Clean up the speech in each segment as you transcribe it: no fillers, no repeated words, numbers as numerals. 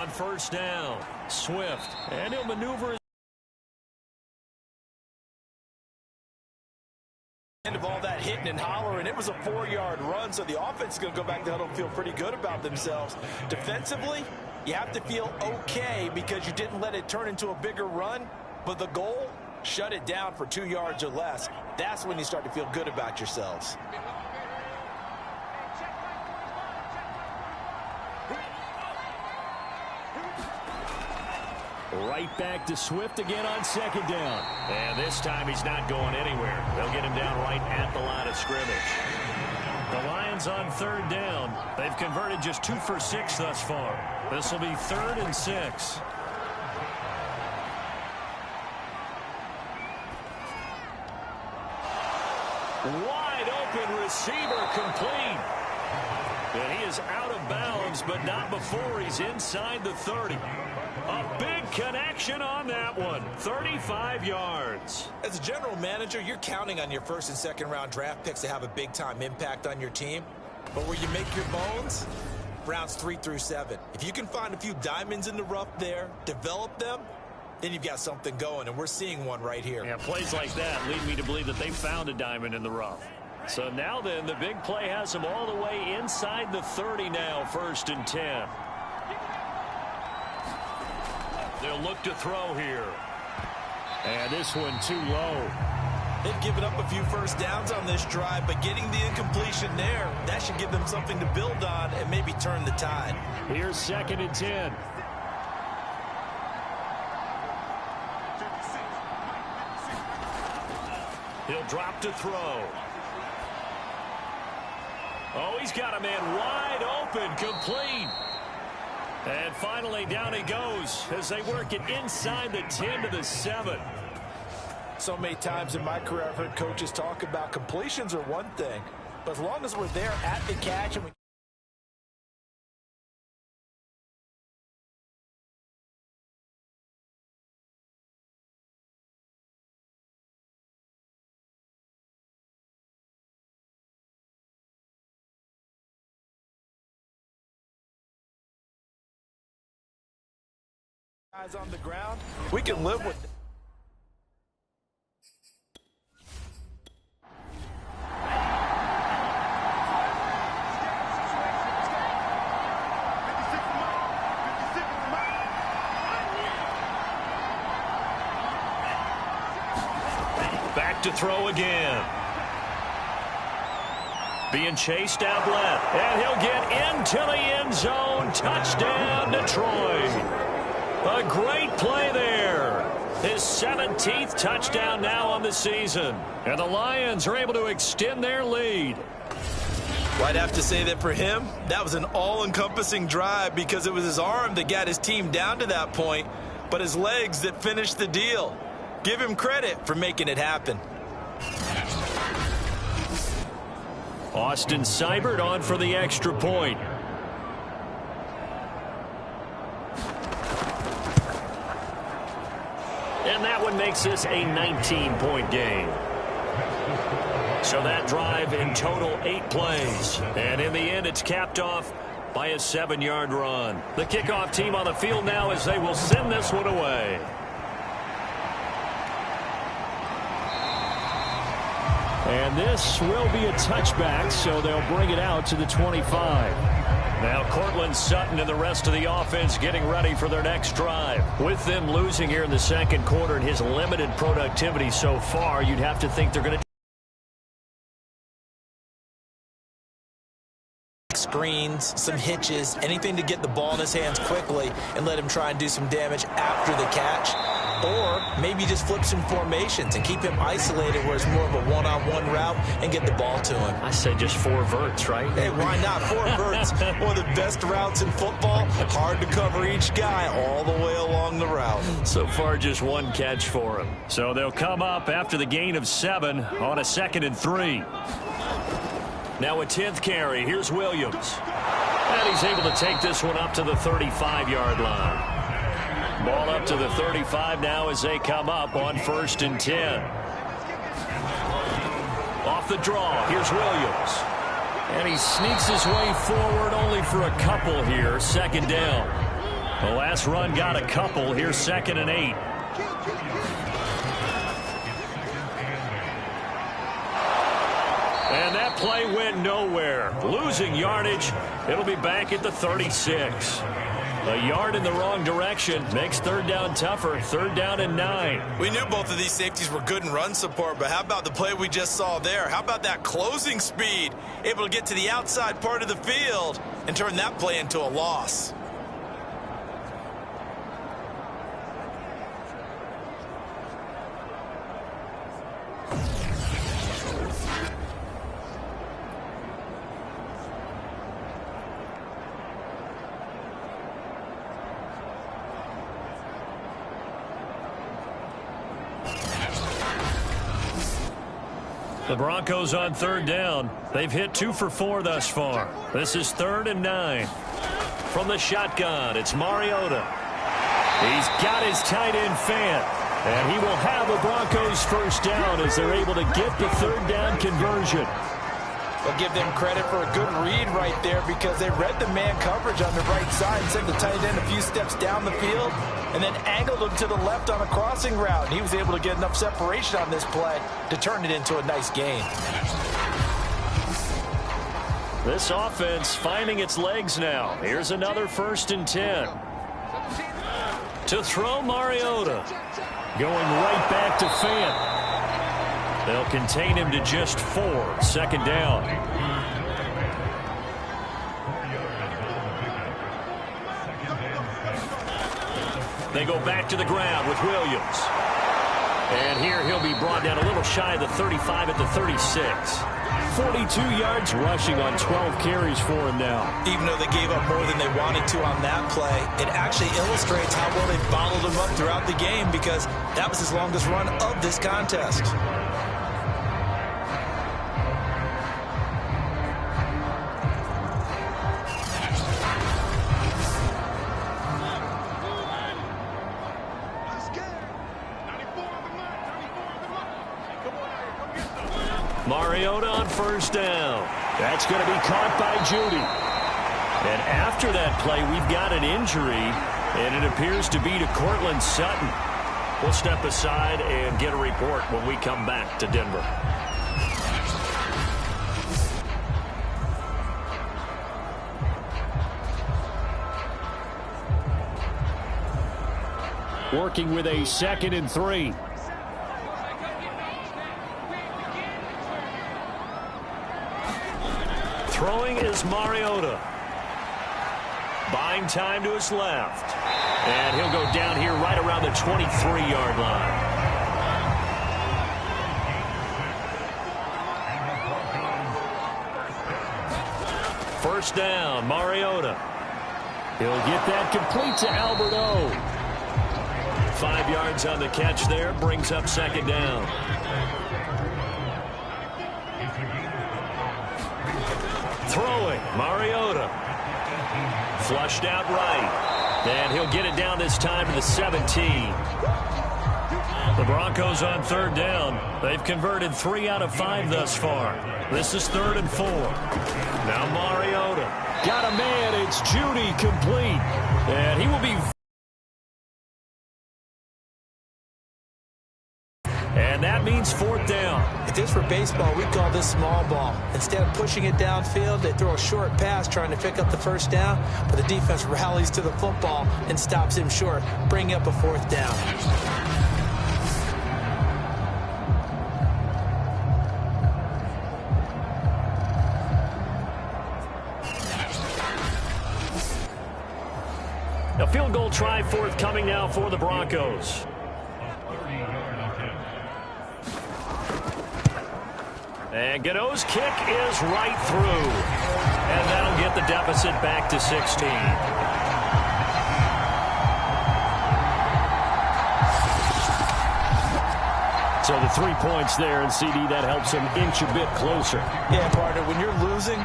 on first down. Swift, and he'll maneuver. End of all that hitting and hollering, it was a 4-yard run, so the offense is going to go back to the huddle and feel pretty good about themselves. Defensively, you have to feel okay because you didn't let it turn into a bigger run, but the goal, shut it down for 2 yards or less. That's when you start to feel good about yourselves. Right back to Swift again on second down. And this time he's not going anywhere. They'll get him down right at the line of scrimmage. The Lions on third down. They've converted just 2 for 6 thus far. This will be 3rd and 6. Wide open receiver complete. And he is out of bounds, but not before he's inside the 30. A big connection on that one. 35 yards. As a general manager, you're counting on your first and second round draft picks to have a big-time impact on your team. But where you make your bones, rounds 3 through 7. If you can find a few diamonds in the rough there, develop them, then you've got something going, and we're seeing one right here. Yeah, plays like that lead me to believe that they found a diamond in the rough. So now then, the big play has them all the way inside the 30 now, 1st and 10. They'll look to throw here. And this one too low. They've given up a few first downs on this drive, but getting the incompletion there, that should give them something to build on and maybe turn the tide. Here's 2nd and 10. He'll drop to throw. Oh, he's got a man wide open, complete. And finally, down he goes as they work it inside the 10 to the 7. So many times in my career, I've heard coaches talk about completions are one thing, but as long as we're there at the catch and we guys on the ground, we can live with it. Back to throw again. Being chased out left. And he'll get into the end zone. Touchdown, Detroit. A great play there. His 17th touchdown now on the season. And the Lions are able to extend their lead. Well, I'd have to say that for him, that was an all-encompassing drive because it was his arm that got his team down to that point, but his legs that finished the deal. Give him credit for making it happen. Austin Seibert on for the extra point. And that one makes this a 19-point game. So that drive in total 8 plays. And in the end, it's capped off by a 7-yard run. The kickoff team on the field now as they will send this one away. And this will be a touchback, so they'll bring it out to the 25. Now Cortland Sutton and the rest of the offense getting ready for their next drive. With them losing here in the second quarter and his limited productivity so far, you'd have to think they're going to screens, some hitches, anything to get the ball in his hands quickly and let him try and do some damage after the catch. Or maybe just flip some formations and keep him isolated where it's more of a one-on-one route and get the ball to him. I say just 4 verts, right? Hey, why not? 4 verts, one of the best routes in football. Hard to cover each guy all the way along the route. So far, just 1 catch for him. So they'll come up after the gain of 7 on a 2nd and 3. Now a 10th carry. Here's Williams. And he's able to take this one up to the 35-yard line. Ball up to the 35 now as they come up on 1st and 10. Off the draw, here's Williams. And he sneaks his way forward only for a couple here. 2nd down. The last run got a couple. Here's 2nd and 8. And that play went nowhere. Losing yardage. It'll be back at the 36. A yard in the wrong direction makes 3rd down tougher. 3rd down and 9. We knew both of these safeties were good in run support, but how about the play we just saw there? How about that closing speed? Able to get to the outside part of the field and turn that play into a loss. The Broncos on 3rd down. They've hit 2 for 4 thus far. This is 3rd and 9. From the shotgun, it's Mariota. He's got his tight end Fant. And he will have the Broncos 1st down as they're able to get the 3rd down conversion. I'll give them credit for a good read right there because they read the man coverage on the right side and sent the tight end a few steps down the field and then angled him to the left on a crossing route. And he was able to get enough separation on this play to turn it into a nice gain. This offense finding its legs now. Here's another 1st and 10. To throw Mariota. Going right back to Fant. They'll contain him to just 4. 2nd down. They go back to the ground with Williams. And here he'll be brought down a little shy of the 35 at the 36. 42 yards rushing on 12 carries for him now. Even though they gave up more than they wanted to on that play, it actually illustrates how well they bottled him up throughout the game because that was his longest run of this contest. Mariota on 1st down. That's going to be caught by Judy. And after that play, we've got an injury, and it appears to be to Cortland Sutton. We'll step aside and get a report when we come back to Denver. Working with a 2nd and 3. Throwing is Mariota. Buying time to his left. And he'll go down here right around the 23-yard line. First down, Mariota. He'll get that complete to Albert O. 5 yards on the catch there, brings up 2nd down. Throwing, Mariota. Flushed out right. And he'll get it down this time to the 17. The Broncos on 3rd down. They've converted 3 out of 5 thus far. This is 3rd and 4. Now Mariota. Got a man. It's Judy complete. And he will be... And that means 4th down. If this were baseball, we'd call this small ball. Instead of pushing it downfield, they throw a short pass trying to pick up the 1st down, but the defense rallies to the football and stops him short, bringing up a 4th down. A field goal try forthcoming now for the Broncos. And Gano's kick is right through. And that'll get the deficit back to 16. So the 3 points there, and CD, that helps him inch a bit closer. Yeah, partner, when you're losing,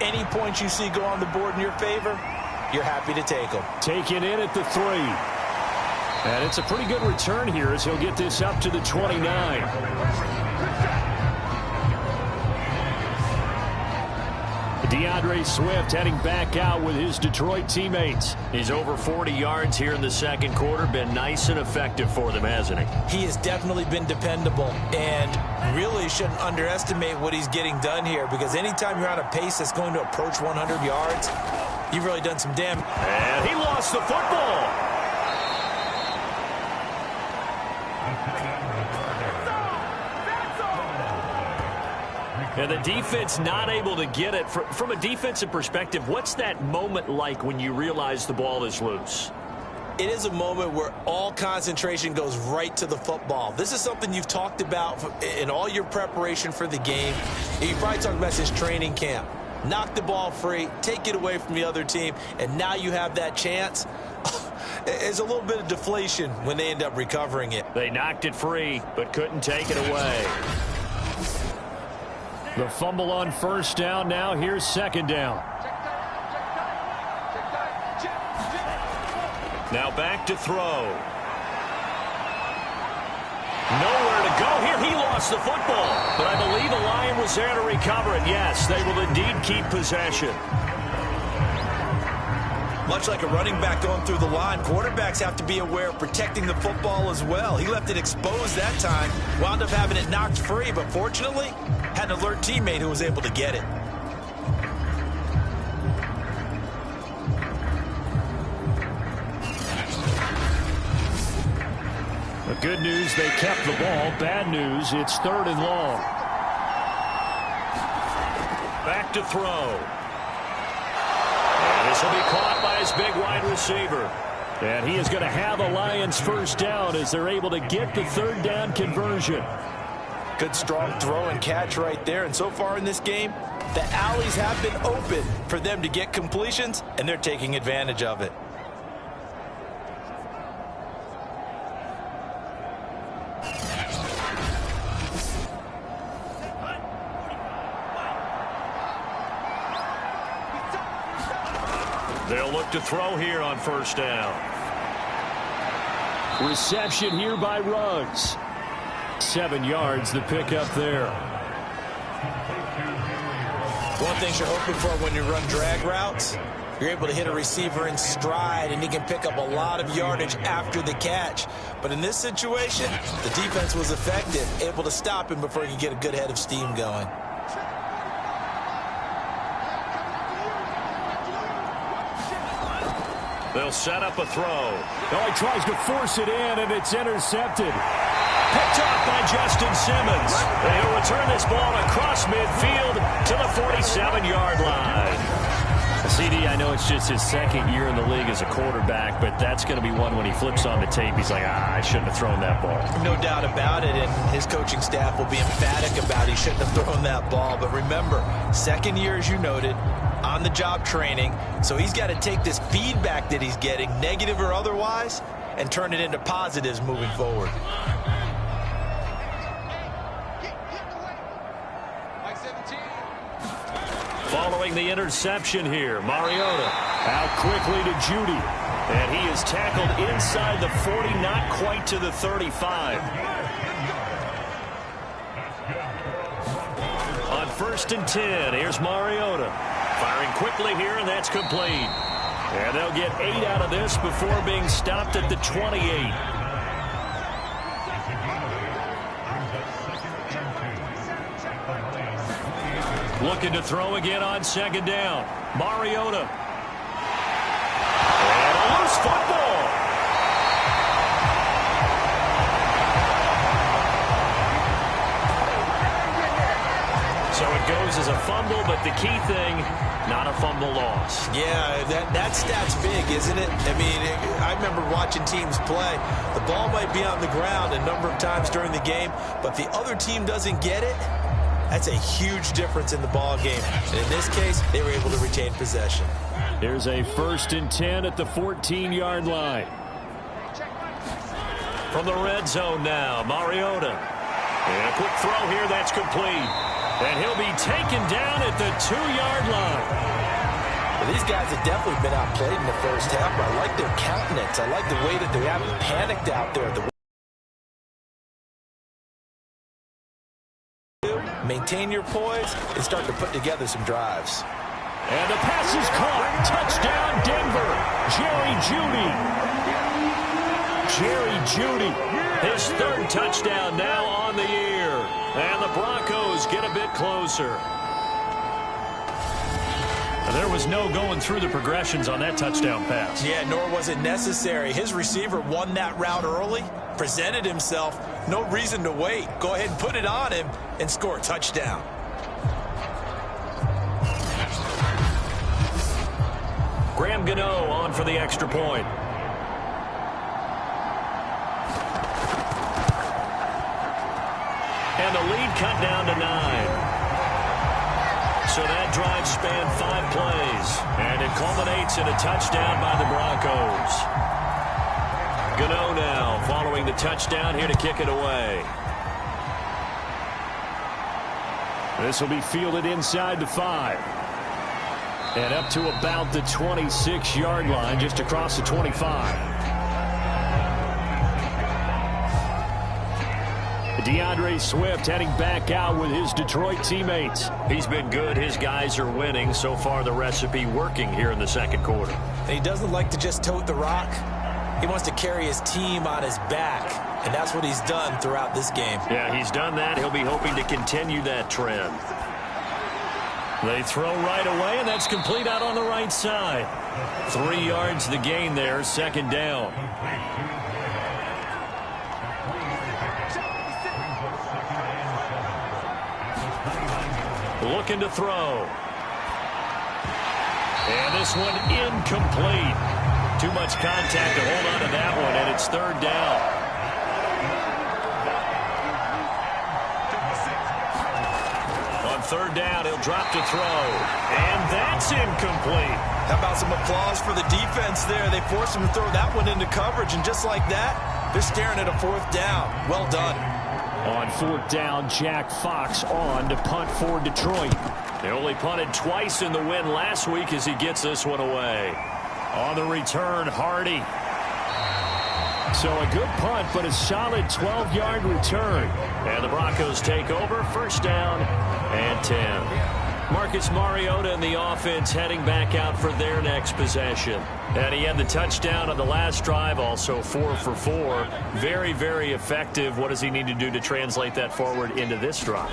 any points you see go on the board in your favor, you're happy to take them. Taken in at the 3. And it's a pretty good return here as he'll get this up to the 29. DeAndre Swift heading back out with his Detroit teammates. He's over 40 yards here in the second quarter. Been nice and effective for them, hasn't he? He has definitely been dependable, and really shouldn't underestimate what he's getting done here, because anytime you're on a pace that's going to approach 100 yards, you've really done some damage. And he lost the football. And the defense not able to get it. From a defensive perspective, what's that moment like when you realize the ball is loose? It is a moment where all concentration goes right to the football. This is something you've talked about in all your preparation for the game. You probably talked about since training camp. Knock the ball free, take it away from the other team, and now you have that chance. There's a little bit of deflation when they end up recovering it. They knocked it free, but couldn't take it away. The fumble on first down. Now here's second down. Now back to throw. Nowhere to go here. He lost the football. But I believe a Lion was there to recover it. Yes, they will indeed keep possession. Much like a running back going through the line, quarterbacks have to be aware of protecting the football as well. He left it exposed that time, wound up having it knocked free, but fortunately, had an alert teammate who was able to get it. The good news, they kept the ball. Bad news, it's third and long. Back to throw. And this will be caught by his big wide receiver. And he is going to have a Lions first down as they're able to get the third down conversion. Good strong throw and catch right there. And so far in this game, the alleys have been open for them to get completions, and they're taking advantage of it. They'll look to throw here on first down. Reception here by Ruggs. 7 yards, the pickup there. One thing you're hoping for when you run drag routes, you're able to hit a receiver in stride, and he can pick up a lot of yardage after the catch. But in this situation, the defense was effective, able to stop him before he could get a good head of steam going. They'll set up a throw. Oh, he tries to force it in, and it's intercepted. Picked up by Justin Simmons. And he'll return this ball across midfield to the 47-yard line. CD, I know it's just his second year in the league as a quarterback, but that's going to be one when he flips on the tape, he's like, I shouldn't have thrown that ball. No doubt about it, and his coaching staff will be emphatic about he shouldn't have thrown that ball. But remember, second year, as you noted, on-the-job training, so he's got to take this feedback that he's getting, negative or otherwise, and turn it into positives moving forward. Following the interception here, Mariota out quickly to Judy. And he is tackled inside the 40, not quite to the 35. On 1st and 10, here's Mariota. Firing quickly here, and that's complete. And they'll get 8 out of this before being stopped at the 28. Looking to throw again on second down. Mariota. And a loose football. So it goes as a fumble, but the key thing, not a fumble loss. Yeah, that stat's big, isn't it? I mean, I remember watching teams play. The ball might be on the ground a number of times during the game, but the other team doesn't get it. That's a huge difference in the ball game. And in this case, they were able to retain possession. Here's a 1st and 10 at the 14-yard line. From the red zone now, Mariota. And a quick throw here, that's complete. And he'll be taken down at the 2-yard line. Well, these guys have definitely been outplayed in the first half. I like their countenance. I like the way that they haven't panicked out there. Maintain your poise and start to put together some drives. And the pass is caught. Touchdown, Denver. Jerry Jeudy. His third touchdown now on the year. And the Broncos get a bit closer. There was no going through the progressions on that touchdown pass. Yeah, nor was it necessary. His receiver won that route early, presented himself. No reason to wait. Go ahead and put it on him and score a touchdown. Graham Gano on for the extra point. And the lead cut down to 9. So that drive spanned 5 plays, and it culminates in a touchdown by the Broncos. Gano now following the touchdown here to kick it away. This will be fielded inside the 5. And up to about the 26-yard line, just across the 25. DeAndre Swift heading back out with his Detroit teammates. He's been good. His guys are winning. So far, the recipe working here in the second quarter. And he doesn't like to just tote the rock. He wants to carry his team on his back. And that's what he's done throughout this game. Yeah, he's done that. He'll be hoping to continue that trend. They throw right away, and that's complete out on the right side. 3 yards the gain there, second down. Looking to throw. And this one incomplete. Too much contact to hold on to that one, and it's third down. On third down, he'll drop to throw. And that's incomplete. How about some applause for the defense there? They forced him to throw that one into coverage, and just like that, they're staring at a fourth down. Well done. On fourth down, Jack Fox on to punt for Detroit. They only punted twice in the win last week as he gets this one away. On the return, Hardy. So a good punt, but a solid 12-yard return. And the Broncos take over, first down and 10. Marcus Mariota and the offense heading back out for their next possession. And he had the touchdown on the last drive, also 4 for 4. Very, very effective. What does he need to do to translate that forward into this drive?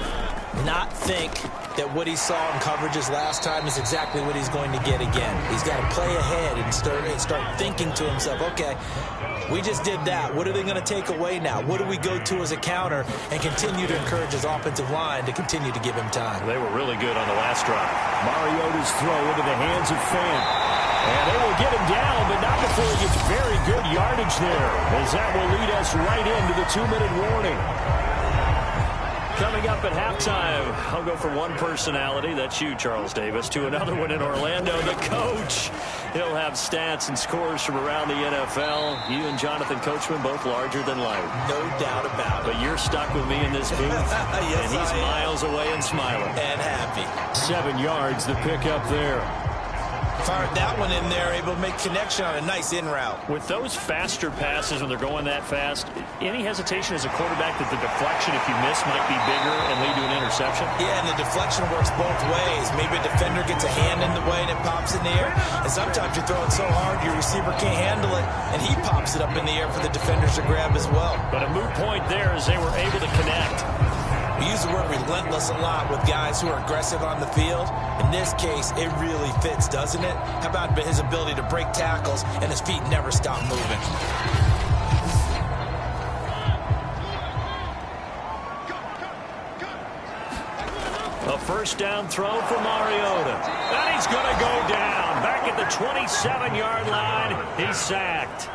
Not think that what he saw in coverages last time is exactly what he's going to get again. He's got to play ahead and start thinking to himself, okay, we just did that. What are they going to take away now? What do we go to as a counter? And continue to encourage his offensive line to continue to give him time. They were really good on the last drive. Mariota's throw into the hands of Fant. And they will get him down, but not before he gets very good yardage there, as that will lead us right into the 2-minute warning. Coming up at halftime, I'll go from one personality, that's you, Charles Davis, to another one in Orlando, the coach. He'll have stats and scores from around the NFL. You and Jonathan Coachman, both larger than life. No doubt about it. But you're stuck with me in this booth, yes, and he's miles away and smiling. And happy. 7 yards, the pickup there. Fired that one in there, able to make connection on a nice in route. With those faster passes when they're going that fast, any hesitation as a quarterback that the deflection, if you miss, might be bigger and lead to an interception? Yeah, and the deflection works both ways. Maybe a defender gets a hand in the way and it pops in the air. And sometimes you throw it so hard your receiver can't handle it, and he pops it up in the air for the defenders to grab as well. But a moot point there as they were able to connect. We use the word relentless a lot with guys who are aggressive on the field. In this case, it really fits, doesn't it? How about his ability to break tackles and his feet never stop moving? A first down throw for Mariota. And he's going to go down. Back at the 27-yard line, he's sacked.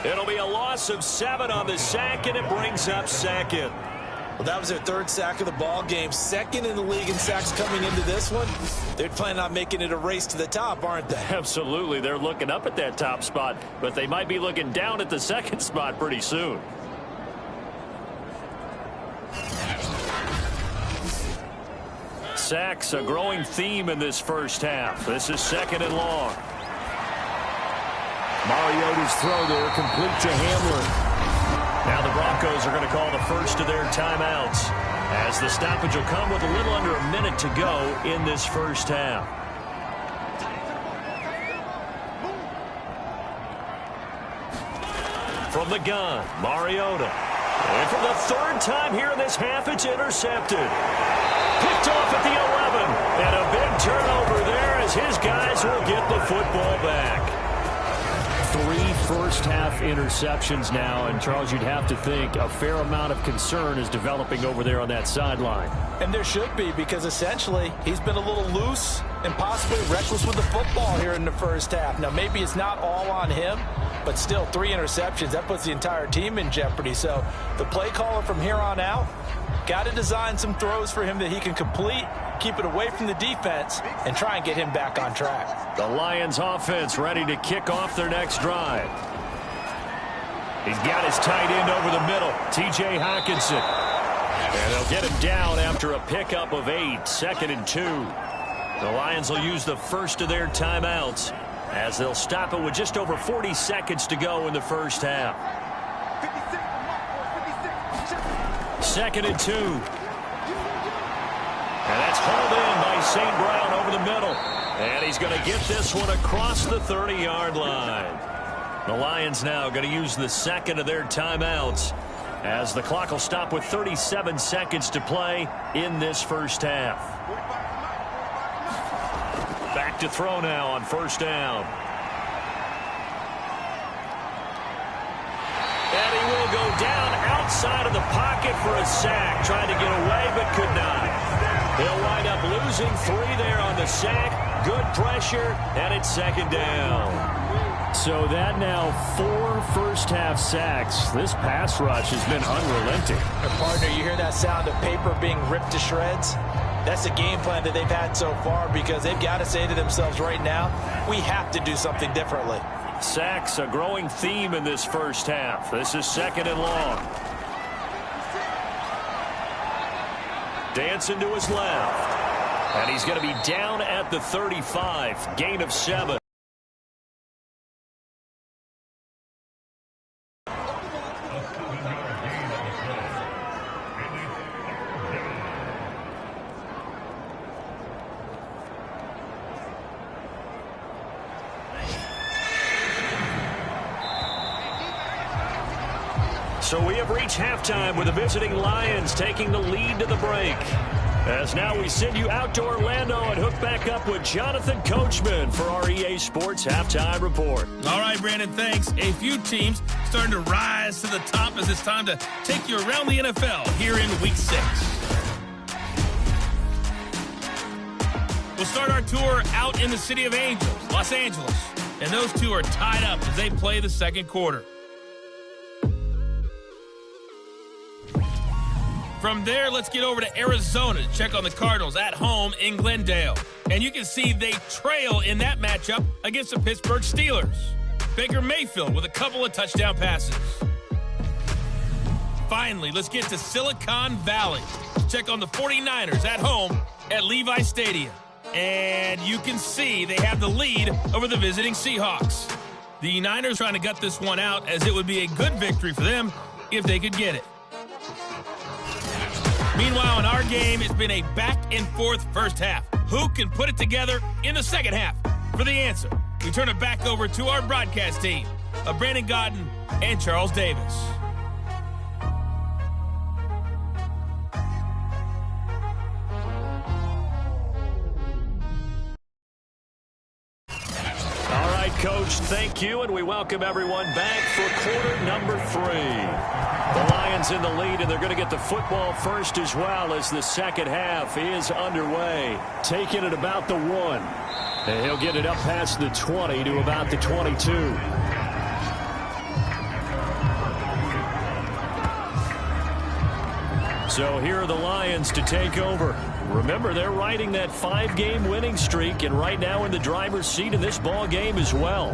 It'll be a loss of 7 on the sack, and it brings up second. Well, that was their third sack of the ball game. Second in the league in sacks coming into this one. They're planning on making it a race to the top, aren't they? Absolutely. They're looking up at that top spot, but they might be looking down at the second spot pretty soon. Sacks, a growing theme in this first half. This is second and long. Mariota's throw there, complete to Hamlin. Now the Broncos are going to call the first of their timeouts, as the stoppage will come with a little under a minute to go in this first half. from the gun, Mariota. And for the third time here in this half, it's intercepted. Picked off at the 11. And a big turnover there as his guys will get the football back. 3 first-half interceptions now, and Charles, you'd have to think a fair amount of concern is developing over there on that sideline. And there should be, because essentially he's been a little loose and possibly reckless with the football here in the first half. Now, maybe it's not all on him, but still 3 interceptions. That puts the entire team in jeopardy. So the play caller from here on out got to design some throws for him that he can complete, keep it away from the defense, and try and get him back on track. The Lions offense ready to kick off their next drive. He's got his tight end over the middle, T.J. Hockenson. And they'll get him down after a pickup of 8, 2nd and 2. The Lions will use the first of their timeouts as they'll stop it with just over 40 seconds to go in the first half. 2nd and 2. And that's hauled in by St. Brown over the middle. And he's going to get this one across the 30-yard line. The Lions now going to use the second of their timeouts as the clock will stop with 37 seconds to play in this first half. Back to throw now on first down. And he will go down outside of the pocket for a sack. Trying to get away but could not. He'll wind up losing 3 there on the sack. Good pressure, and it's 2nd down. So that now 4 first-half sacks. This pass rush has been unrelenting. Partner, you hear that sound of paper being ripped to shreds? That's the game plan that they've had so far, because they've got to say to themselves right now, we have to do something differently. Sacks, a growing theme in this first half. This is 2nd and long. Dancing to his left. And he's going to be down at the 35. Gain of 7. So we have reached halftime with the visiting Lions taking the lead to the break. As now we send you out to Orlando and hook back up with Jonathan Coachman for our EA Sports Halftime Report. All right, Brandon, thanks. A few teams starting to rise to the top as it's time to take you around the NFL here in Week 6. We'll start our tour out in the City of Angels, Los Angeles. And those two are tied up as they play the second quarter. From there, let's get over to Arizona to check on the Cardinals at home in Glendale. And you can see they trail in that matchup against the Pittsburgh Steelers. Baker Mayfield with a couple of touchdown passes. Finally, let's get to Silicon Valley to check on the 49ers at home at Levi Stadium. And you can see they have the lead over the visiting Seahawks. The Niners trying to gut this one out, as it would be a good victory for them if they could get it. Meanwhile, in our game, it's been a back-and-forth first half. Who can put it together in the second half? For the answer, we turn it back over to our broadcast team of Brandon Godden and Charles Davis. All right, Coach, thank you, and we welcome everyone back for quarter number 3. The Lions in the lead, and they're going to get the football first as well as the second half is underway. Taking it about the 1. And he'll get it up past the 20 to about the 22. So here are the Lions to take over. Remember, they're riding that 5-game winning streak, and right now in the driver's seat in this ball game as well.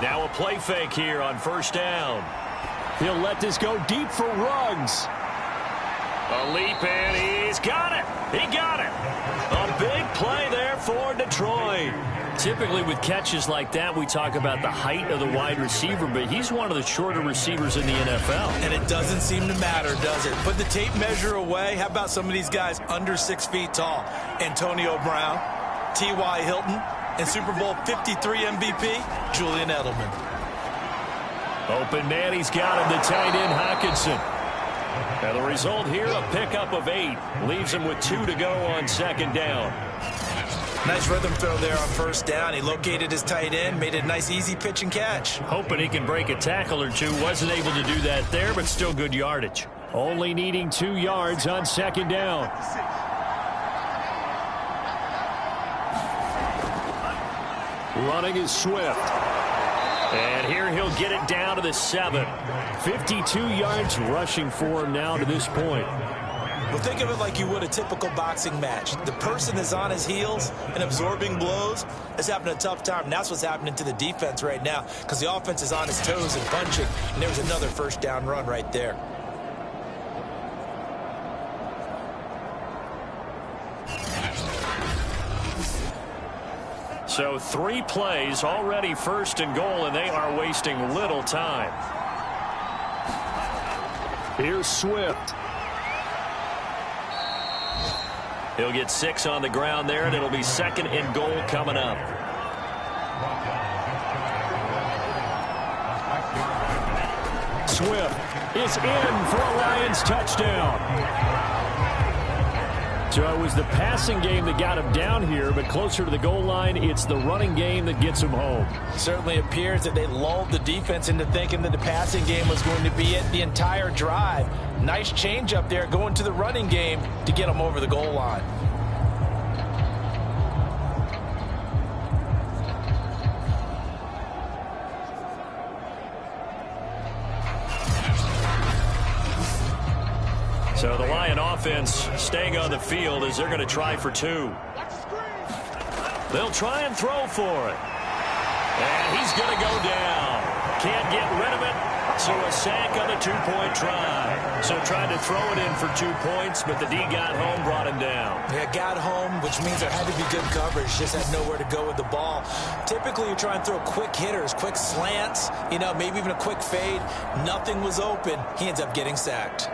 Now a play fake here on first down. He'll let this go deep for Ruggs. A leap, and he's got it. He got it. A big play there for Detroit. Typically with catches like that, we talk about the height of the wide receiver, but he's one of the shorter receivers in the NFL. And it doesn't seem to matter, does it? Put the tape measure away. How about some of these guys under 6 feet tall? Antonio Brown, T.Y. Hilton, and Super Bowl 53 MVP, Julian Edelman. Open man, he's got him, the tight end, Hockenson. And the result here, a pickup of 8. Leaves him with 2 to go on second down. Nice rhythm throw there on first down. He located his tight end, made it a nice easy pitch and catch. Hoping he can break a tackle or two. Wasn't able to do that there, but still good yardage. Only needing 2 yards on second down. Running is Swift. And here he'll get it down to the 7. 52 yards rushing for him now to this point. Well, think of it like you would a typical boxing match. The person is on his heels and absorbing blows is having a tough time. And that's what's happening to the defense right now because the offense is on his toes and punching. And there's another first down run right there. So 3 plays, already first and goal, and they are wasting little time. Here's Swift. He'll get 6 on the ground there, and it'll be second and goal coming up. Swift is in for a Lions touchdown. So it was the passing game that got him down here, but closer to the goal line, it's the running game that gets him home. Certainly appears that they lulled the defense into thinking that the passing game was going to be it the entire drive. Nice change up there going to the running game to get him over the goal line. So the Lion offense staying on the field as they're going to try for 2. They'll try and throw for it. And he's going to go down. Can't get rid of it. So a sack on the 2-point try. So tried to throw it in for 2 points, but the D got home, brought him down. Yeah, got home, which means there had to be good coverage. Just had nowhere to go with the ball. Typically, you try and throw quick hitters, quick slants, maybe even a quick fade. Nothing was open. He ends up getting sacked.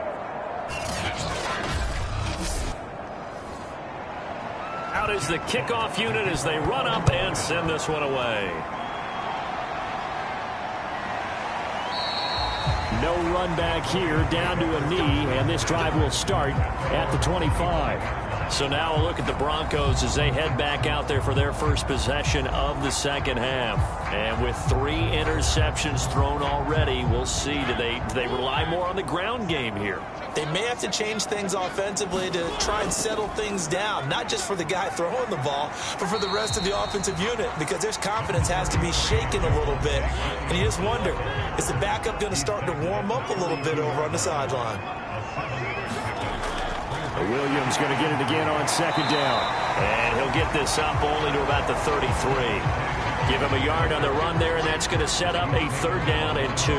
Out is the kickoff unit as they run up and send this one away. No run back here, down to a knee, and this drive will start at the 25. So now a look at the Broncos as they head back out there for their first possession of the second half. And with 3 interceptions thrown already, we'll see, do they rely more on the ground game here? They may have to change things offensively to try and settle things down, not just for the guy throwing the ball, but for the rest of the offensive unit, because their confidence has to be shaken a little bit. And you just wonder, is the backup going to start to warm up a little bit over on the sideline? Williams going to get it again on second down. And he'll get this up only to about the 33. Give him a yard on the run there, and that's going to set up a 3rd down and 2.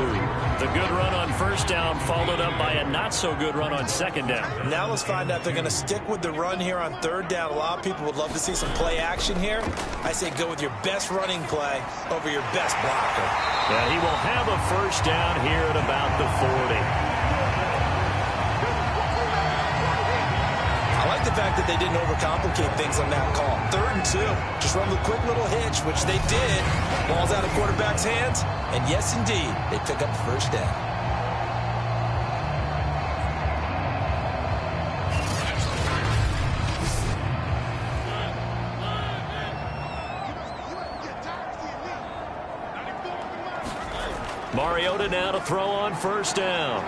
The good run on first down followed up by a not-so-good run on second down. Now let's find out if they're going to stick with the run here on 3rd down. A lot of people would love to see some play action here. I say go with your best running play over your best blocker. And he will have a first down here at about the 40. I like the fact that they didn't overcomplicate things on that call. 3rd and 2. Just run the quick little hitch, which they did. Ball's out of quarterback's hands. And yes, indeed, they pick up the first down. Mariota now to throw on first down.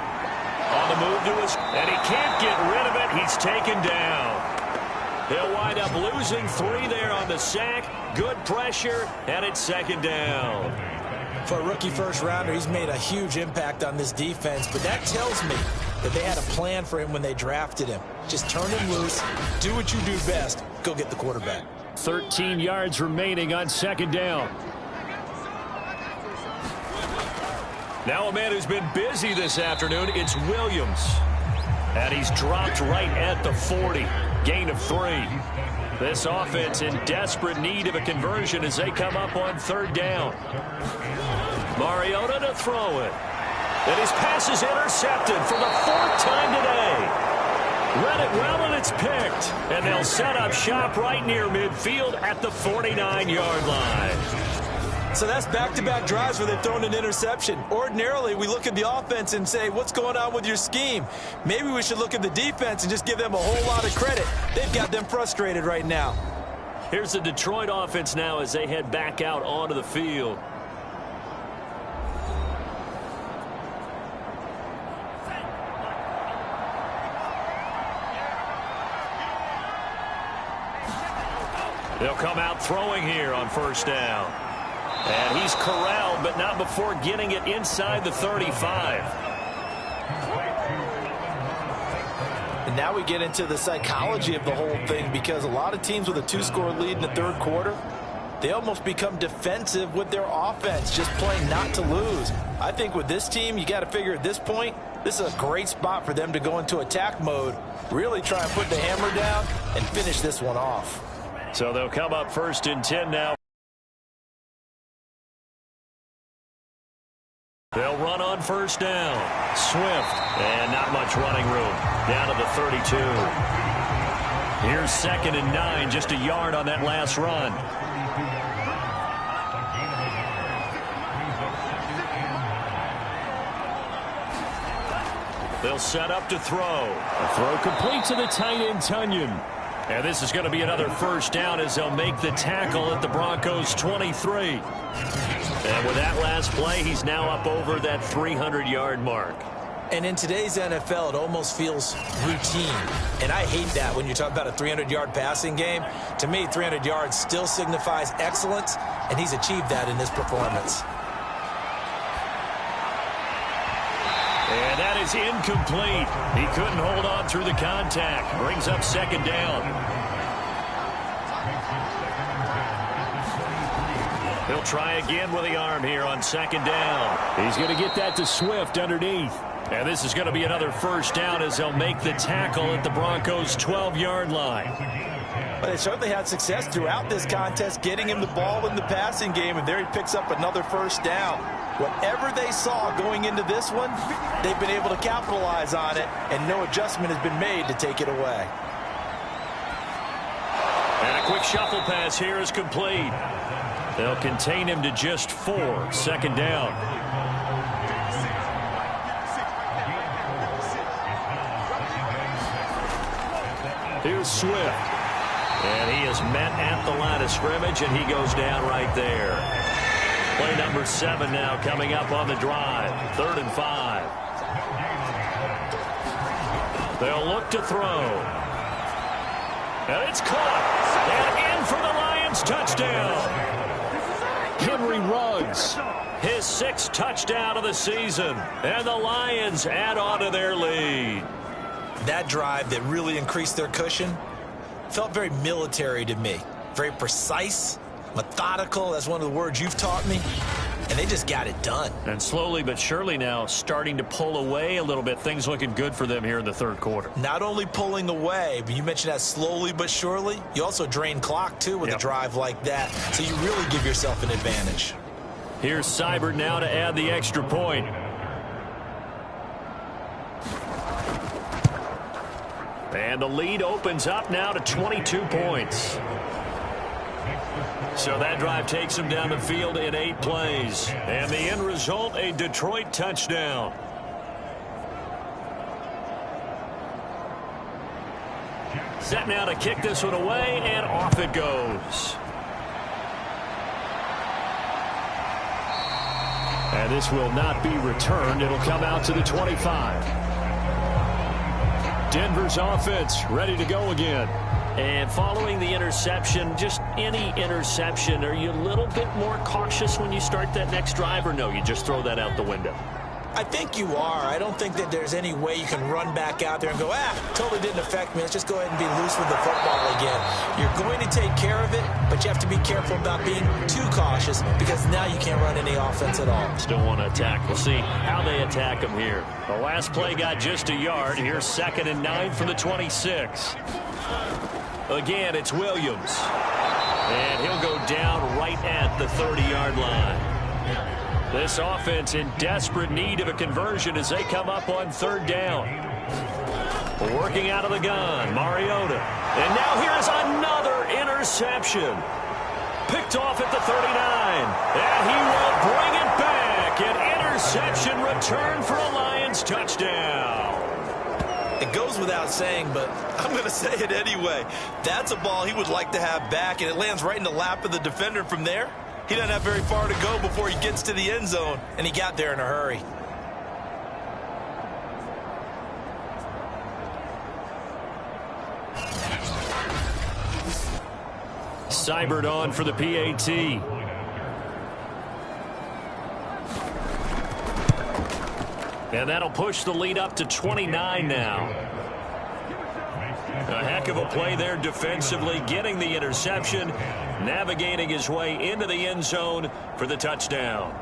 On the move to his, and he can't get rid of it. He's taken down. They'll wind up losing 3 there on the sack. Good pressure, and it's second down. For a rookie first-rounder, he's made a huge impact on this defense, but that tells me that they had a plan for him when they drafted him. Just turn him loose, do what you do best, go get the quarterback. 13 yards remaining on second down. Now a man who's been busy this afternoon, it's Williams. And he's dropped right at the 40. Gain of 3. This offense in desperate need of a conversion as they come up on 3rd down. Mariota to throw it. And his pass is intercepted for the 4th time today. Read it well, and it's picked. And they'll set up shop right near midfield at the 49-yard line. So that's back-to-back drives where they've thrown an interception. Ordinarily, we look at the offense and say, what's going on with your scheme? Maybe we should look at the defense and just give them a whole lot of credit. They've got them frustrated right now. Here's the Detroit offense now as they head back out onto the field. They'll come out throwing here on 1st down. And he's corralled, but not before getting it inside the 35. And now we get into the psychology of the whole thing, because a lot of teams with a 2-score lead in the 3rd quarter, they almost become defensive with their offense, just playing not to lose. I think with this team, you got to figure at this point, this is a great spot for them to go into attack mode, really try and put the hammer down and finish this one off. So they'll come up 1st and 10 now. They'll run on 1st down. Swift, and not much running room. Down to the 32. Here's 2nd and 9, just a yard on that last run. They'll set up to throw. A throw complete to the tight end, Tunyon. And this is going to be another 1st down as they'll make the tackle at the Broncos' 23. And with that last play, he's now up over that 300-yard mark. And in today's NFL, it almost feels routine. And I hate that when you talk about a 300-yard passing game. To me, 300 yards still signifies excellence, and he's achieved that in this performance. And that is incomplete. He couldn't hold on through the contact. Brings up 2nd down. He'll try again with the arm here on 2nd down. He's going to get that to Swift underneath. And this is going to be another 1st down as they'll make the tackle at the Broncos' 12-yard line. But they certainly had success throughout this contest, getting him the ball in the passing game, and there he picks up another 1st down. Whatever they saw going into this one, they've been able to capitalize on it, and no adjustment has been made to take it away. And a quick shuffle pass here is complete. They'll contain him to just 4. 2nd down. Here's Swift. And he is met at the line of scrimmage, and he goes down right there. Play number 7 now coming up on the drive. 3rd and 5. They'll look to throw. And it's caught. And in for the Lions touchdown. Henry Ruggs, his 6th touchdown of the season. And the Lions add on to their lead. That drive that really increased their cushion felt very military to me. Very precise, methodical. That's one of the words you've taught me. And they just got it done. And slowly but surely now starting to pull away a little bit. Things looking good for them here in the 3rd quarter. Not only pulling away, but you mentioned that slowly but surely. You also drain clock, too, with a drive like that. So you really give yourself an advantage. Here's Seibert now to add the extra point. And the lead opens up now to 22 points. So that drive takes him down the field in 8 plays. And the end result, a Detroit touchdown. Set now to kick this one away, and off it goes. And this will not be returned. It'll come out to the 25. Denver's offense ready to go again. And following the interception, just any interception, are you a little bit more cautious when you start that next drive, or no, you just throw that out the window? I think you are. I don't think that there's any way you can run back out there and go, totally didn't affect me. Let's just go ahead and be loose with the football again. You're going to take care of it, but you have to be careful about being too cautious because now you can't run any offense at all. Still want to attack. We'll see how they attack him here. The last play got just a yard. Here's 2nd and 9 from the 26. Again, it's Williams. And he'll go down right at the 30-yard line. This offense in desperate need of a conversion as they come up on 3rd down. Working out of the gun, Mariota. And now here's another interception. Picked off at the 39. And he will bring it back. An interception return for a Lions touchdown. It goes without saying, but I'm going to say it anyway. That's a ball he would like to have back, and it lands right in the lap of the defender from there. He doesn't have very far to go before he gets to the end zone, and he got there in a hurry. Seibert on for the PAT. And that'll push the lead up to 29 now. A heck of a play there defensively, getting the interception, navigating his way into the end zone for the touchdown.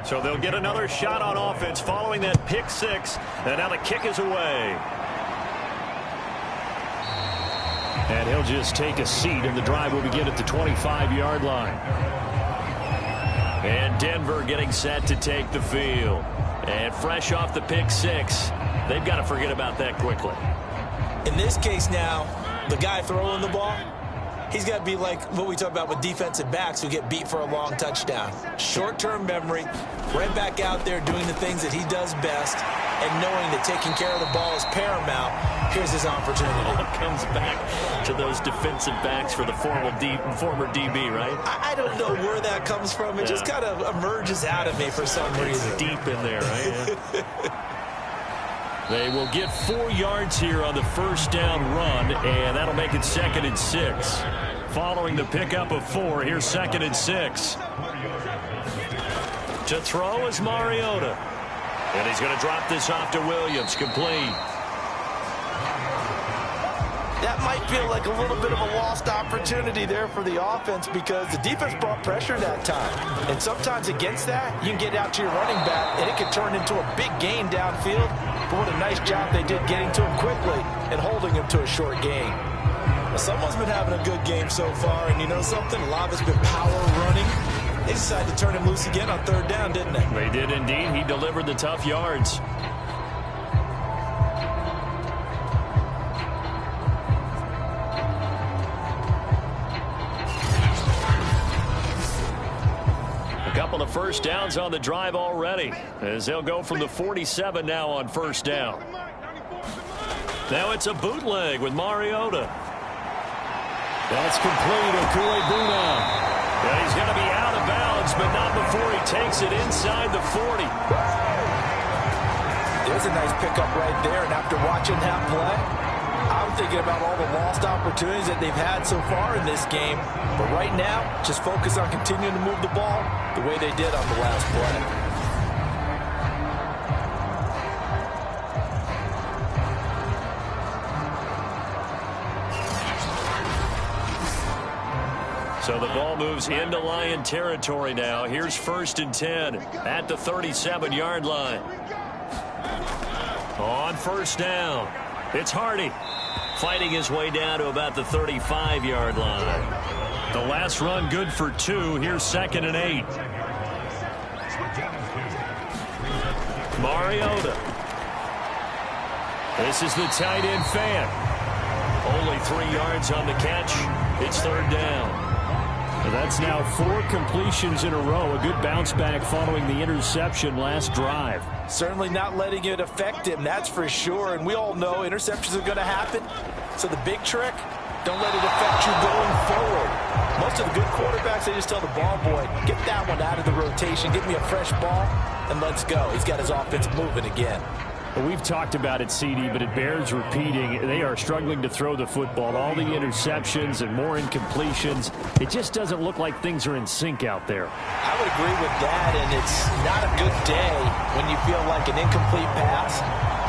So they'll get another shot on offense following that pick six, and now the kick is away. And he'll just take a seat, and the drive will begin at the 25-yard line. And Denver getting set to take the field. And fresh off the pick six, they've got to forget about that quickly. In this case now, the guy throwing the ball, he's got to be like what we talk about with defensive backs who get beat for a long touchdown. Short-term memory, right back out there doing the things that he does best, and knowing that taking care of the ball is paramount. Here's his opportunity. It comes back to those defensive backs for the former DB, right? I don't know where that comes from. It just kind of emerges out of me for some reason. It's deep in there, right? Yeah. They will get 4 yards here on the first down run, and that'll make it 2nd and 6. Following the pickup of 4, here's 2nd and 6. To throw is Mariota. And he's going to drop this off to Williams, complete. That might feel like a little bit of a lost opportunity there for the offense because the defense brought pressure that time. And sometimes against that, you can get out to your running back, and it can turn into a big gain downfield. But what a nice job they did getting to him quickly and holding him to a short gain. Well, someone's been having a good game so far, and you know something? A lot of it's been power running. They decided to turn him loose again on 3rd down, didn't they? They did indeed. He delivered the tough yards. A couple of first downs on the drive already, as they'll go from the 47 now on first down. Now it's a bootleg with Mariota. That's complete. Okule-Buna. Yeah, he's going to be out of bounds, but not before he takes it inside the 40. There's a nice pickup right there, and after watching that play, I'm thinking about all the lost opportunities that they've had so far in this game. But right now, just focus on continuing to move the ball the way they did on the last play. So the ball moves into Lion territory now. Here's 1st and 10 at the 37-yard line. On first down, it's Hardy fighting his way down to about the 35-yard line. The last run good for 2. Here's 2nd and 8. Mariota. This is the tight end fan. Only 3 yards on the catch. It's 3rd down. That's now 4 completions in a row. A good bounce back following the interception last drive. Certainly not letting it affect him, that's for sure. And we all know interceptions are going to happen. So the big trick, don't let it affect you going forward. Most of the good quarterbacks, they just tell the ball boy, get that one out of the rotation, give me a fresh ball, and let's go. He's got his offense moving again. Well, we've talked about it, CD, but it bears repeating. They are struggling to throw the football. All the interceptions and more incompletions. It just doesn't look like things are in sync out there. I would agree with that, and it's not a good day when you feel like an incomplete pass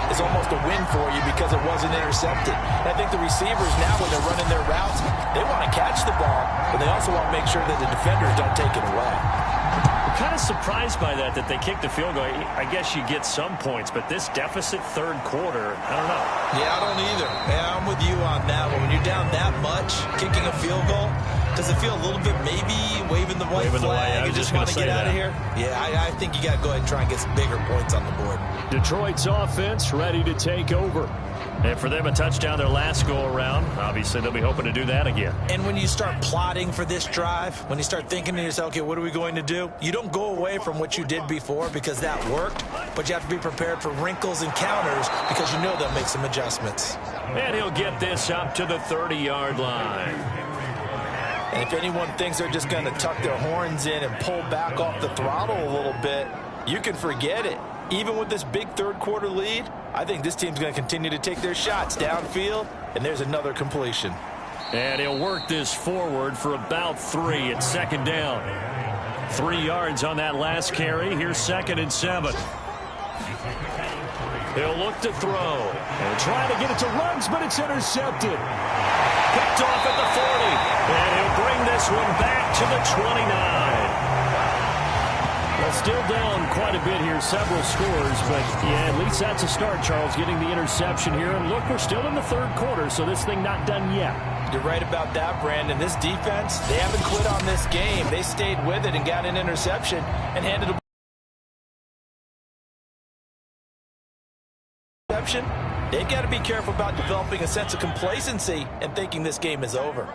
is almost a win for you because it wasn't intercepted. And I think the receivers now, when they're running their routes, they want to catch the ball, but they also want to make sure that the defenders don't take it away. I'm kind of surprised by that they kicked the field goal. I guess you get some points, but this deficit third quarter, I don't know. Yeah, I don't either. Yeah, I'm with you on that one. When you're down that much, kicking a field goal, does it feel a little bit maybe waving the white flag and just want to get out of here? Yeah, I think you got to go ahead and try and get some bigger points on the board. Detroit's offense ready to take over. And for them, a touchdown their last go-around. Obviously, they'll be hoping to do that again. And when you start plotting for this drive, when you start thinking to yourself, okay, what are we going to do? You don't go away from what you did before because that worked, but you have to be prepared for wrinkles and counters because you know they'll make some adjustments. And he'll get this up to the 30-yard line. And if anyone thinks they're just going to tuck their horns in and pull back off the throttle a little bit, you can forget it. Even with this big third quarter lead, I think this team's going to continue to take their shots downfield, and there's another completion. And he'll work this forward for about 3 at second down. 3 yards on that last carry. Here's 2nd and 7. He'll look to throw. And trying to get it to Ruggs, but it's intercepted. Picked off at the 40. And he'll bring this one back to the 29. Well, still down quite a bit here, several scores, but yeah, at least that's a start, Charles, getting the interception here. And look, we're still in the third quarter, so this thing not done yet. You're right about that, Brandon. This defense, they haven't quit on this game. They stayed with it and got an interception and handed a interception. They've got to be careful about developing a sense of complacency and thinking this game is over.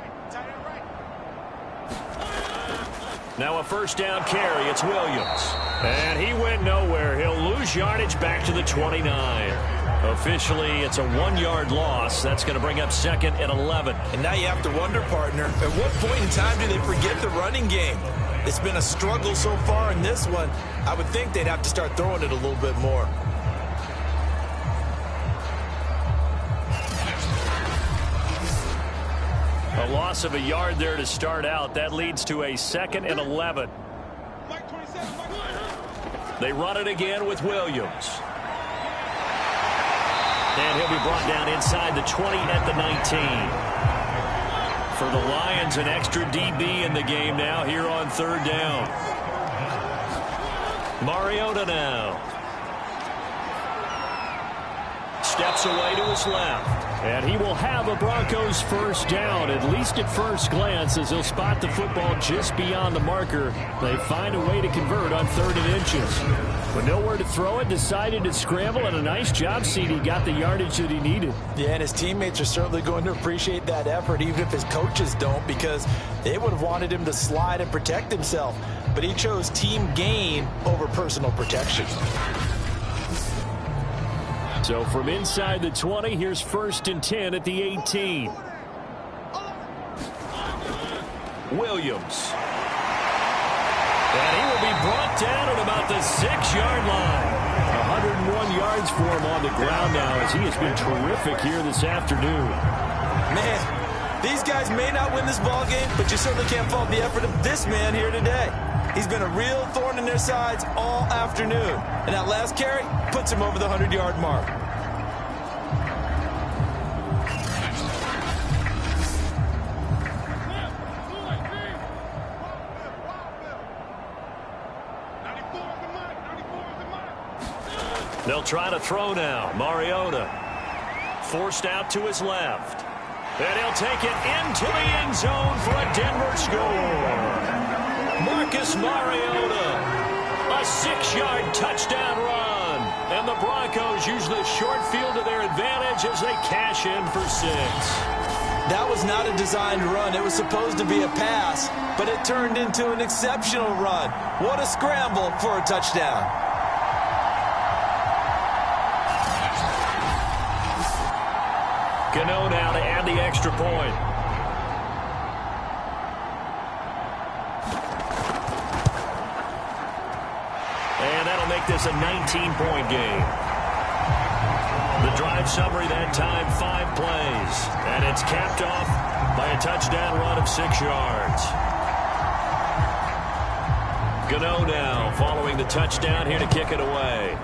Now a first down carry. It's Williams. And he went nowhere. He'll lose yardage back to the 29. Officially, it's a 1-yard loss. That's going to bring up 2nd and 11. And now you have to wonder, partner, at what point in time do they forget the running game? It's been a struggle so far in this one. I would think they'd have to start throwing it a little bit more. A loss of a yard there to start out. That leads to a 2nd and 11. They run it again with Williams. And he'll be brought down inside the 20 at the 19. For the Lions, an extra DB in the game now here on 3rd down. Mariota now. Steps away to his left. And he will have a Broncos first down, at least at first glance, as he'll spot the football just beyond the marker. They find a way to convert on 3rd and inches. But nowhere to throw it, decided to scramble, and a nice job, CD. Got the yardage that he needed. Yeah, and his teammates are certainly going to appreciate that effort, even if his coaches don't, because they would have wanted him to slide and protect himself. But he chose team gain over personal protection. So from inside the 20, here's 1st and 10 at the 18. Williams. And he will be brought down at about the 6-yard line. 101 yards for him on the ground now, as he has been terrific here this afternoon. Man, these guys may not win this ball game, but you certainly can't fault the effort of this man here today. He's been a real thorn in their sides all afternoon. And that last carry puts him over the 100-yard mark. They'll try to throw now. Mariota forced out to his left. And he'll take it into the end zone for a Denver score. Marcus Mariota, a 6-yard touchdown run. And the Broncos use the short field to their advantage as they cash in for 6. That was not a designed run. It was supposed to be a pass, but it turned into an exceptional run. What a scramble for a touchdown. Gano now to add the extra point. And that'll make this a 19-point game. The drive summary that time, 5 plays. And it's capped off by a touchdown run of 6 yards. Gano now following the touchdown here to kick it away.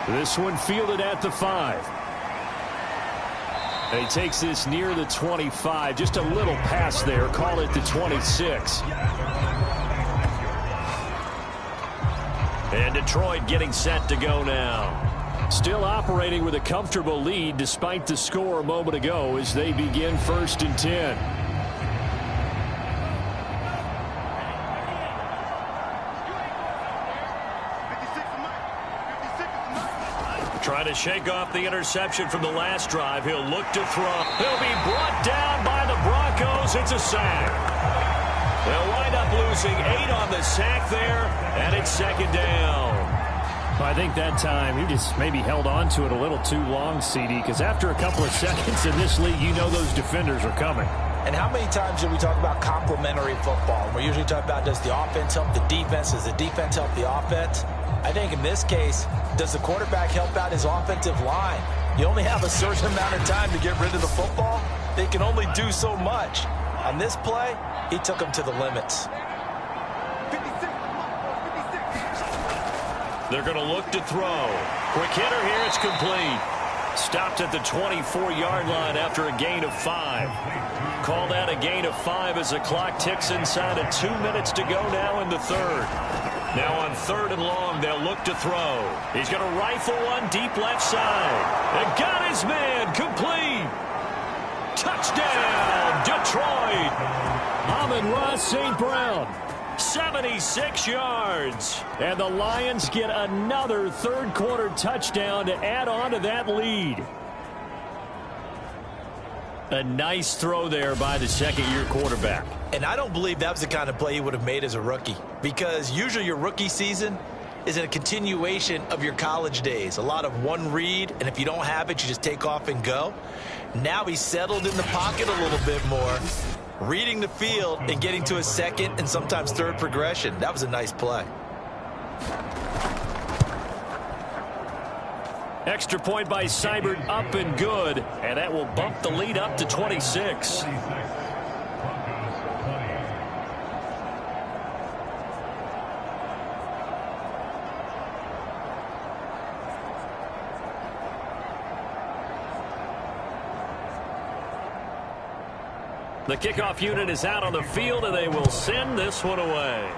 This one fielded at the 5. And he takes this near the 25. Just a little pass there. Call it the 26. And Detroit getting set to go now. Still operating with a comfortable lead despite the score a moment ago as they begin 1st and 10. Trying to shake off the interception from the last drive. He'll look to throw. He'll be brought down by the Broncos. It's a sack. They'll wind up losing 8 on the sack there, and it's 2nd down. I think that time he just maybe held on to it a little too long, CD, because after a couple of seconds in this league, you know those defenders are coming. And how many times do we talk about complementary football? We're usually talking about, does the offense help the defense? Does the defense help the offense? I think in this case, does the quarterback help out his offensive line? You only have a certain amount of time to get rid of the football. They can only do so much. On this play, he took them to the limits. They're going to look to throw. Quick hitter here. It's complete. Stopped at the 24-yard line after a gain of 5. Call that a gain of 5 as the clock ticks inside of 2 minutes to go now in the 3rd. Now on 3rd and long, they'll look to throw. He's going to rifle one deep left side. And got his man complete. Touchdown, Detroit. Amon-Ra St. Brown. 76 yards. And the Lions get another 3rd quarter touchdown to add on to that lead. A nice throw there by the 2nd-year quarterback. And I don't believe that was the kind of play he would have made as a rookie, because usually your rookie season is a continuation of your college days. A lot of one read, and if you don't have it, you just take off and go. Now he's settled in the pocket a little bit more, reading the field and getting to a 2nd and sometimes 3rd progression. That was a nice play. Extra point by Seibert, up and good, and that will bump the lead up to 26. The kickoff unit is out on the field, and they will send this one away.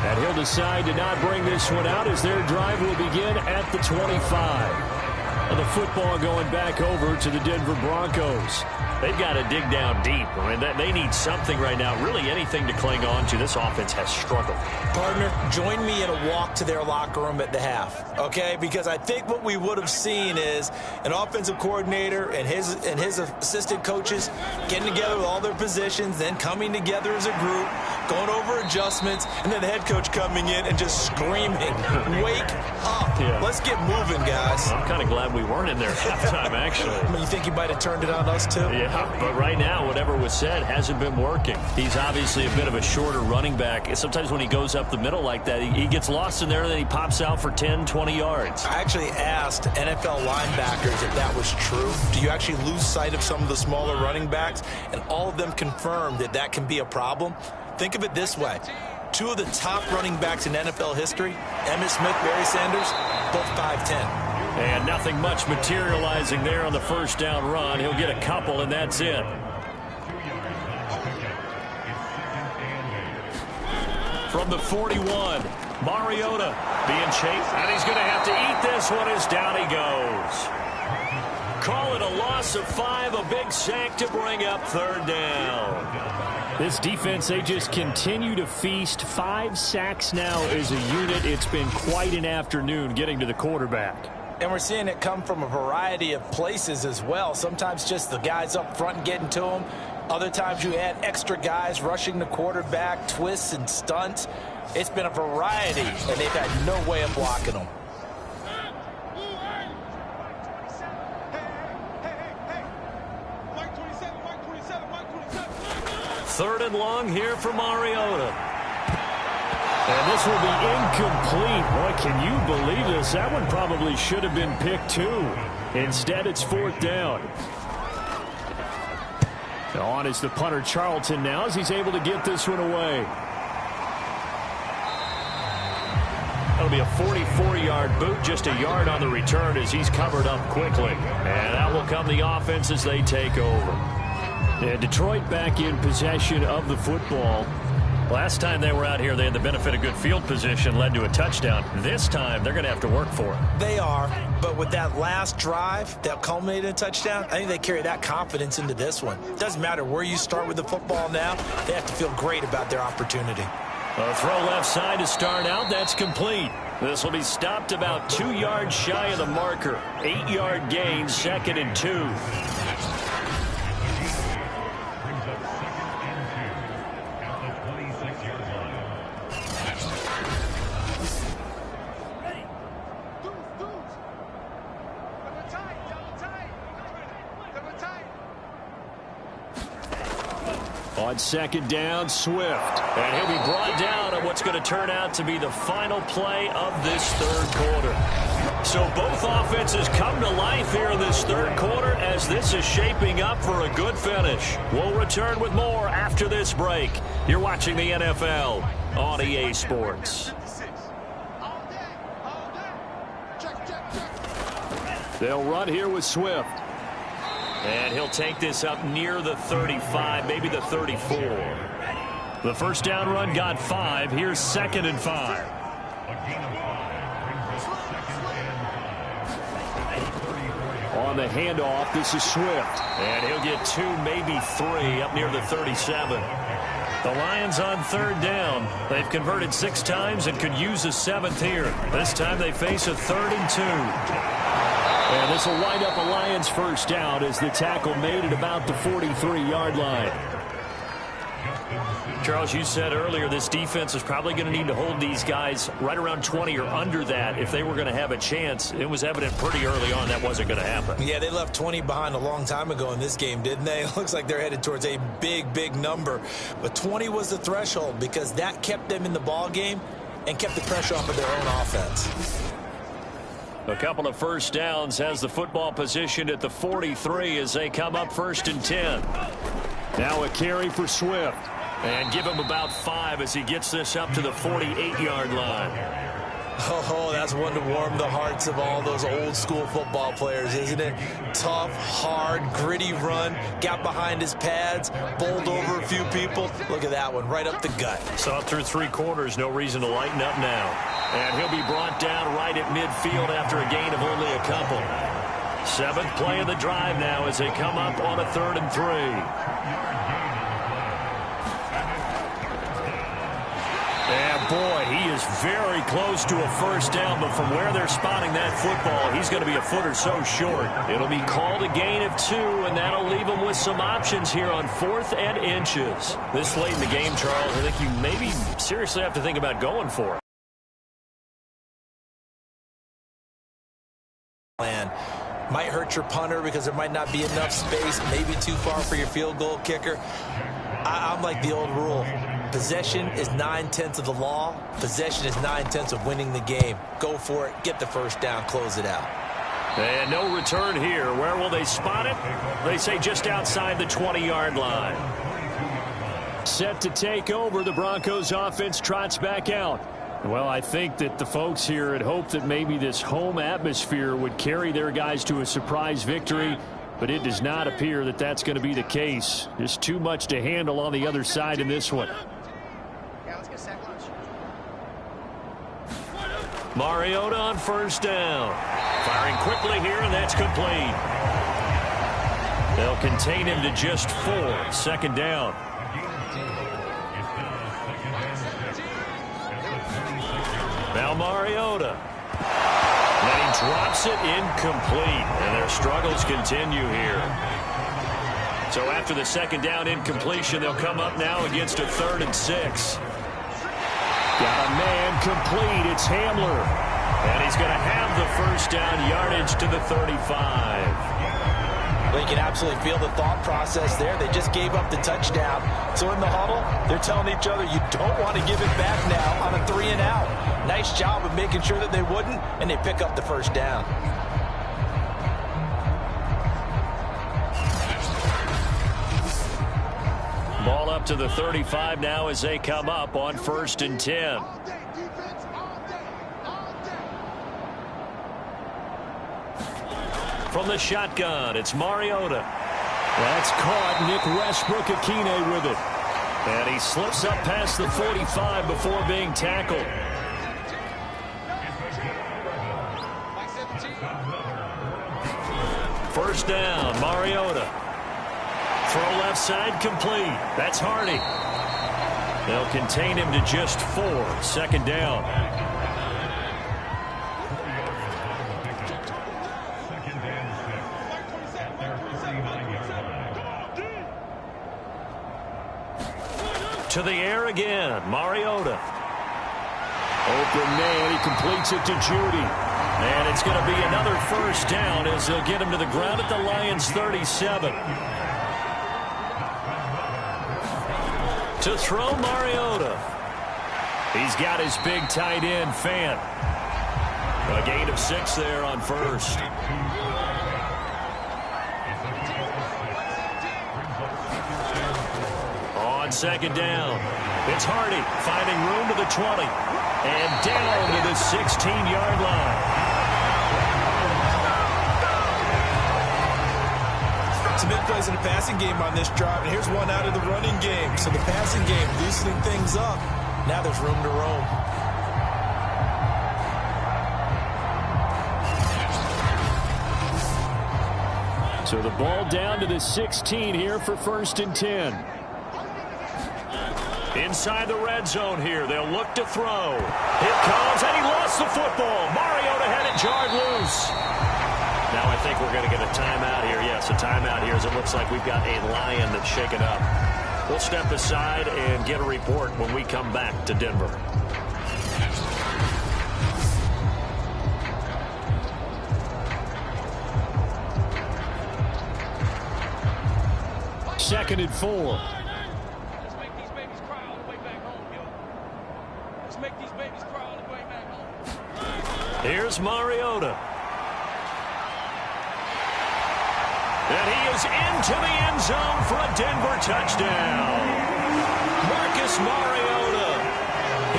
And he'll decide to not bring this one out as their drive will begin at the 25. And the football going back over to the Denver Broncos. They've got to dig down deep. I mean, they need something right now, really anything to cling on to. This offense has struggled. Partner, join me in a walk to their locker room at the half, okay? Because I think what we would have seen is an offensive coordinator and his assistant coaches getting together with all their positions, then coming together as a group, going over adjustments, and then the head coach coming in and just screaming, wake up. Yeah. Let's get moving, guys. I'm kind of glad we weren't in there halftime, actually. I mean, you think he might have turned it on us, too? Yeah, but right now, whatever was said hasn't been working. He's obviously a bit of a shorter running back. Sometimes when he goes up the middle like that, he gets lost in there, and then he pops out for 10, 20 yards. I actually asked NFL linebackers if that was true. Do you actually lose sight of some of the smaller running backs? And all of them confirmed that that can be a problem. Think of it this way. 2 of the top running backs in NFL history, Emmitt Smith, Barry Sanders, both 5'10". And nothing much materializing there on the first down run. He'll get a couple, and that's it. From the 41, Mariota being chased, and he's going to have to eat this one as down he goes. Call it a loss of 5, a big sack to bring up 3rd down. This defense, they just continue to feast. 5 sacks now as a unit. It's been quite an afternoon getting to the quarterback. And we're seeing it come from a variety of places as well. Sometimes just the guys up front and getting to him. Other times you add extra guys rushing the quarterback, twists and stunts. It's been a variety, and they've had no way of blocking them. Third and long here for Mariota. And this will be incomplete. Boy, can you believe this? That one probably should have been picked too. Instead, it's fourth down. On is the punter, Charlton, now as he's able to get this one away. That'll be a 44-yard boot, just a yard on the return as he's covered up quickly. And out will come the offense as they take over. And Detroit back in possession of the football. Last time they were out here, they had the benefit of good field position, led to a touchdown. This time, they're going to have to work for it. They are, but with that last drive that culminated in a touchdown, I think they carry that confidence into this one. Doesn't matter where you start with the football now, they have to feel great about their opportunity. A throw left side to start out. That's complete. This will be stopped about 2 yards shy of the marker. 8-yard gain, 2nd and 2. On second down, Swift. And he'll be brought down on what's going to turn out to be the final play of this third quarter. So both offenses come to life here in this third quarter as this is shaping up for a good finish. We'll return with more after this break. You're watching the NFL on EA Sports. They'll run here with Swift. And he'll take this up near the 35, maybe the 34. The first down run got 5. Here's 2nd and 5. On the handoff, this is Swift. And he'll get 2, maybe 3, up near the 37. The Lions on third down. They've converted 6 times and could use a 7th here. This time they face a 3rd and 2. And this will wind up a Lions first down as the tackle made at about the 43-yard line. Charles, you said earlier this defense is probably going to need to hold these guys right around 20 or under that if they were going to have a chance. It was evident pretty early on that wasn't going to happen. Yeah, they left 20 behind a long time ago in this game, didn't they? It looks like they're headed towards a big, big number. But 20 was the threshold because that kept them in the ball game and kept the pressure off of their own offense. A couple of first downs, has the football positioned at the 43 as they come up 1st and 10. Now a carry for Swift. And give him about 5 as he gets this up to the 48-yard line. Oh, that's one to warm the hearts of all those old school football players, isn't it? Tough, hard, gritty run, got behind his pads, bowled over a few people. Look at that one, right up the gut. Saw it through 3 quarters, no reason to lighten up now. And he'll be brought down right at midfield after a gain of only a couple. 7th play of the drive now as they come up on a 3rd and 3. And boy, he is very close to a first down, but from where they're spotting that football, he's going to be a foot or so short. It'll be called a gain of 2, and that'll leave him with some options here on 4th and inches. This late in the game, Charles, I think you maybe seriously have to think about going for it. Might hurt your punter because there might not be enough space, maybe too far for your field goal kicker. I'm like the old rule. Possession is 9/10 of the law. Possession is 9/10 of winning the game. Go for it. Get the first down. Close it out. And no return here. Where will they spot it? They say just outside the 20-yard line. Set to take over, the Broncos offense trots back out. Well, I think that the folks here had hoped that maybe this home atmosphere would carry their guys to a surprise victory, but it does not appear that that's going to be the case. There's too much to handle on the other side in this one. Mariota on first down. Firing quickly here, and that's complete. They'll contain him to just 4. 2nd down. Now Mariota. And he drops it incomplete. And their struggles continue here. So after the 2nd down incompletion, they'll come up now against a 3rd and 6. Got a man complete. It's Hamler. And he's going to have the first down, yardage to the 35. Well, you can absolutely feel the thought process there. They just gave up the touchdown. So in the huddle, they're telling each other, you don't want to give it back now on a 3-and-out. Nice job of making sure that they wouldn't, and they pick up the first down. Ball up to the 35 now as they come up on 1st and 10. From the shotgun, it's Mariota. That's caught. Nick Westbrook-Akine with it. And he slips up past the 45 before being tackled. First down, Mariota. Throw left side complete. That's Hardy. They'll contain him to just 4. 2nd down. To the air again, Mariota. Open man, he completes it to Judy. And it's going to be another first down as they'll get him to the ground at the Lions' 37. To throw Mariota. He's got his big tight end, Fant. A gain of 6 there on 1st. On 2nd down, it's Hardy finding room to the 20 and down to the 16-yard line. Some big plays in the passing game on this drive, and here's one out of the running game. So the passing game loosening things up. Now there's room to roam. So the ball down to the 16 here for 1st and 10. Inside the red zone here. They'll look to throw. It comes, and he lost the football. Mariota had it jarred loose. Now I think we're going to get a timeout here. Yes, a timeout here as it looks like we've got a Lion that's shaken up. We'll step aside and get a report when we come back to Denver. Second and 4. Here's Mariota. And he is into the end zone for a Denver touchdown. Marcus Mariota.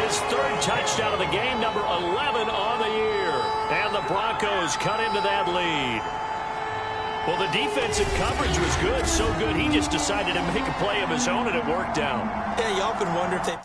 His 3rd touchdown of the game, number 11 on the year. And the Broncos cut into that lead. Well, the defensive coverage was good, so good he just decided to make a play of his own, and it worked out. Yeah, you often wonder if they...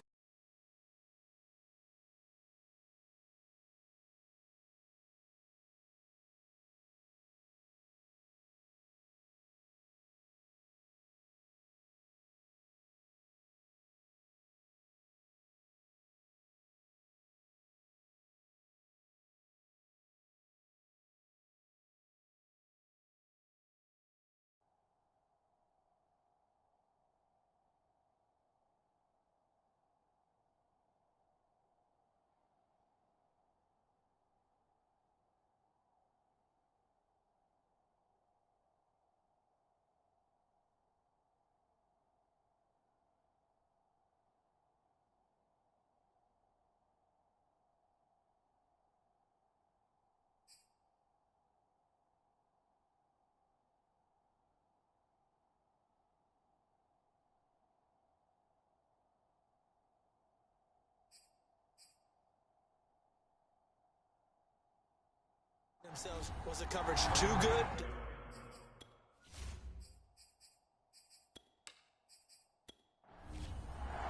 themselves. Was the coverage too good?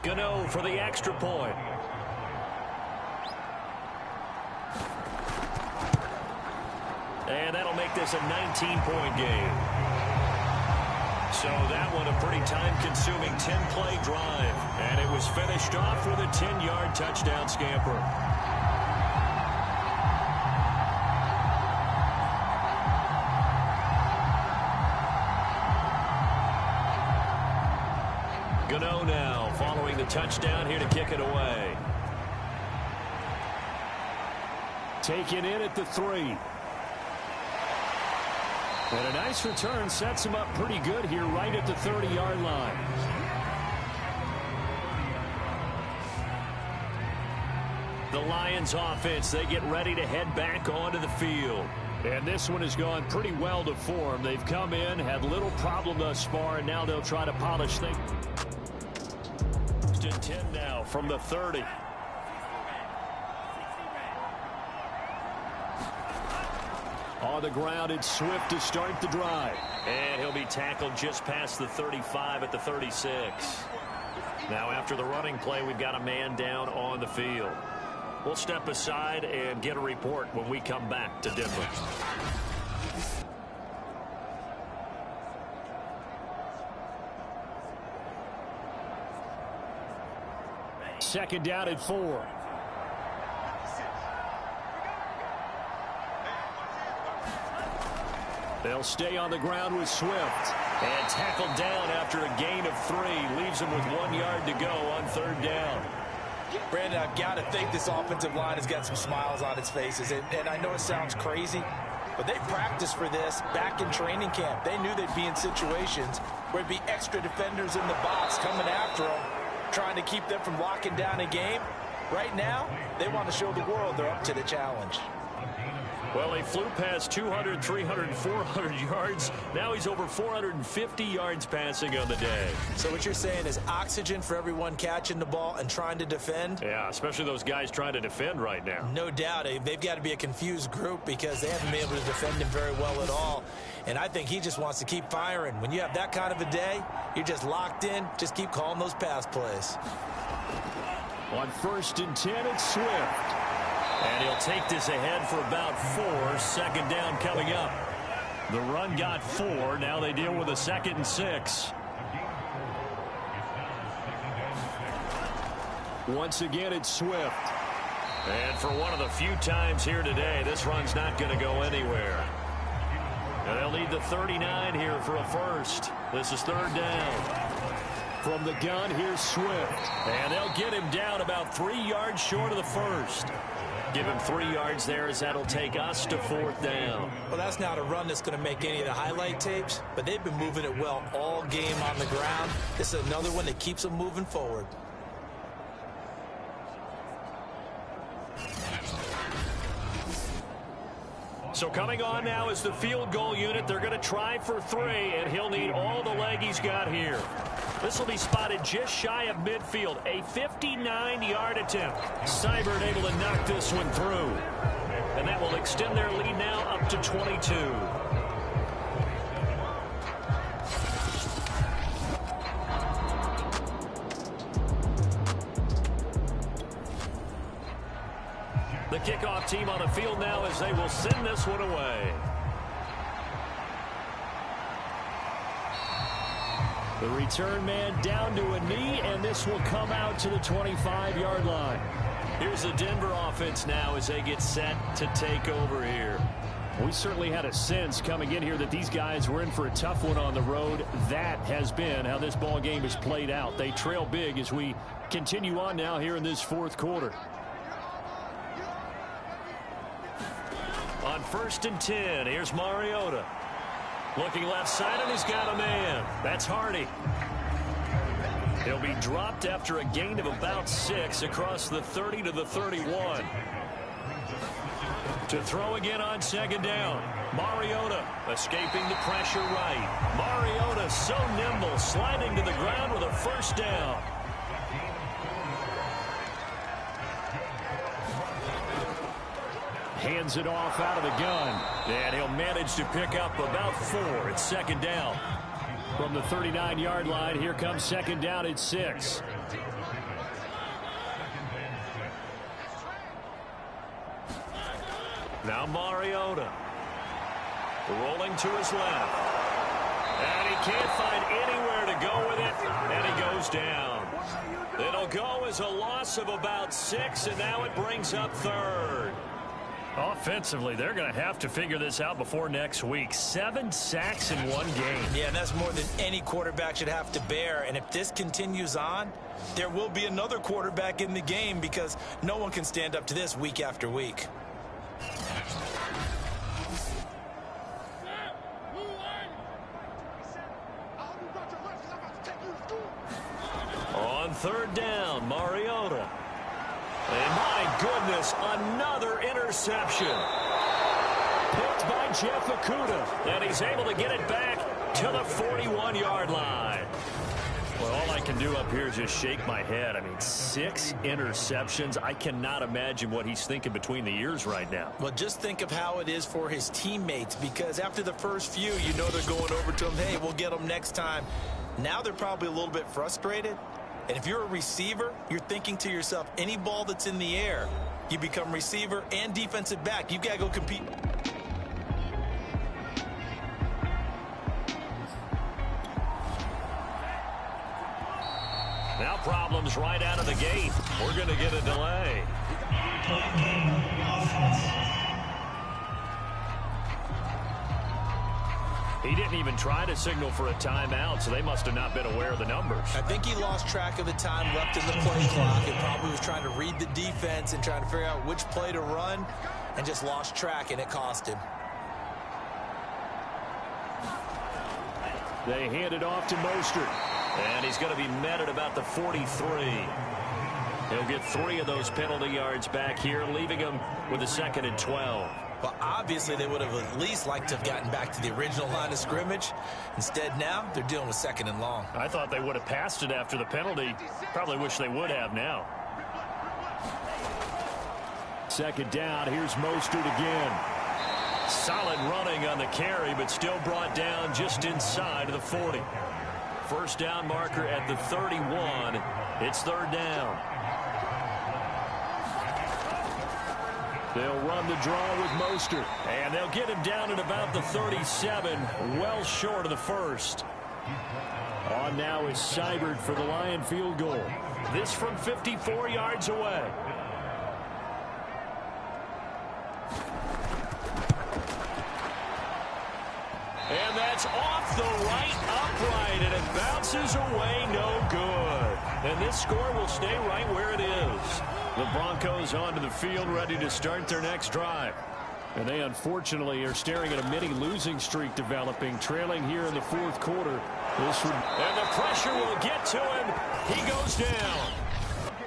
Gano for the extra point. And that'll make this a 19-point game. So that one a pretty time-consuming 10-play drive. And it was finished off with a 10-yard touchdown scamper. Gano now following the touchdown here to kick it away. Taken in at the 3. And a nice return sets him up pretty good here right at the 30-yard line. The Lions offense, they get ready to head back onto the field. And this one has gone pretty well to form. They've come in, had little problem thus far, and now they'll try to polish things. 10 now from the 30. On the ground, it's Swift to start the drive. And he'll be tackled just past the 35 at the 36. Now after the running play, we've got a man down on the field. We'll step aside and get a report when we come back to Denver. Second down at 4. They'll stay on the ground with Swift. And tackled down after a gain of 3. Leaves him with 1 yard to go on 3rd down. Brandon, I've got to think this offensive line has got some smiles on its faces. And I know it sounds crazy, but they practiced for this back in training camp. They knew they'd be in situations where there'd be extra defenders in the box coming after them, trying to keep them from locking down a game. Right now, they want to show the world they're up to the challenge. Well, he flew past 200, 300, 400 yards. Now he's over 450 yards passing on the day. So what you're saying is oxygen for everyone catching the ball and trying to defend? Yeah, especially those guys trying to defend right now. No doubt. They've got to be a confused group because they haven't been able to defend him very well at all. And I think he just wants to keep firing. When you have that kind of a day, you're just locked in. Just keep calling those pass plays. On 1st and 10, it's Swift. And he'll take this ahead for about 4. 2nd down coming up. The run got 4. Now they deal with a 2nd and 6. Once again, it's Swift. And for one of the few times here today, this run's not going to go anywhere. And they'll need the 39 here for a first. This is 3rd down. From the gun, here's Swift. And they'll get him down about 3 yards short of the first. Give him 3 yards there as that'll take us to 4th down. Well, that's not a run that's going to make any of the highlight tapes, but they've been moving it well all game on the ground. This is another one that keeps them moving forward. So coming on now is the field goal unit. They're going to try for 3, and he'll need all the leg he's got here. This will be spotted just shy of midfield. A 59-yard attempt. Seibert able to knock this one through. And that will extend their lead now up to 22. The kickoff team on the field now as they will send this one away. The return man down to a knee, and this will come out to the 25-yard line. Here's the Denver offense now as they get set to take over here. We certainly had a sense coming in here that these guys were in for a tough one on the road. That has been how this ball game has played out. They trail big as we continue on now here in this 4th quarter. On 1st and 10, here's Mariota. Looking left side, and he's got a man. That's Hardy. He'll be dropped after a gain of about 6 across the 30 to the 31. To throw again on 2nd down. Mariota escaping the pressure right. Mariota so nimble, sliding to the ground with a 1st down. Hands it off out of the gun. And he'll manage to pick up about 4. It's 2nd down. From the 39-yard line, here comes 2nd down at 6. Now Mariota. Rolling to his left. And he can't find anywhere to go with it. And he goes down. It'll go as a loss of about 6, and now it brings up 3rd. Offensively, they're going to have to figure this out before next week. 7 sacks in one game. Yeah, and that's more than any quarterback should have to bear. And if this continues on, there will be another quarterback in the game because no one can stand up to this week after week. third down, Mariota. And my goodness, another interception. Picked by Jeff Okudah. And he's able to get it back to the 41-yard line. Well, all I can do up here is just shake my head. I mean, 6 interceptions. I cannot imagine what he's thinking between the ears right now. Well, just think of how it is for his teammates, because after the first few, you know they're going over to him, hey, we'll get them next time. Now they're probably a little bit frustrated. And if you're a receiver, you're thinking to yourself, any ball that's in the air, you become receiver and defensive back. You've got to go compete. Now problems right out of the gate. We're going to get a delay. He didn't even try to signal for a timeout, so they must have not been aware of the numbers. I think he lost track of the time left in the play clock and probably was trying to read the defense and trying to figure out which play to run and just lost track, and it cost him. They hand it off to Mostert. And he's going to be met at about the 43. He'll get 3 of those penalty yards back here, leaving him with a 2nd and 12. Well, obviously, they would have at least liked to have gotten back to the original line of scrimmage. Instead, now they're dealing with 2nd and long. I thought they would have passed it after the penalty. Probably wish they would have now. 2nd down. Here's Mostert again. Solid running on the carry, but still brought down just inside of the 40. First down marker at the 31. It's 3rd down. They'll run the draw with Mostert. And they'll get him down at about the 37, well short of the first. On now is Seibert for the Lion field goal. This from 54 yards away. And that's off the right upright, and it bounces away, no good. And this score will stay right where it is. The Broncos onto the field, ready to start their next drive. And they unfortunately are staring at a mini losing streak developing, trailing here in the 4th quarter. And the pressure will get to him. He goes down.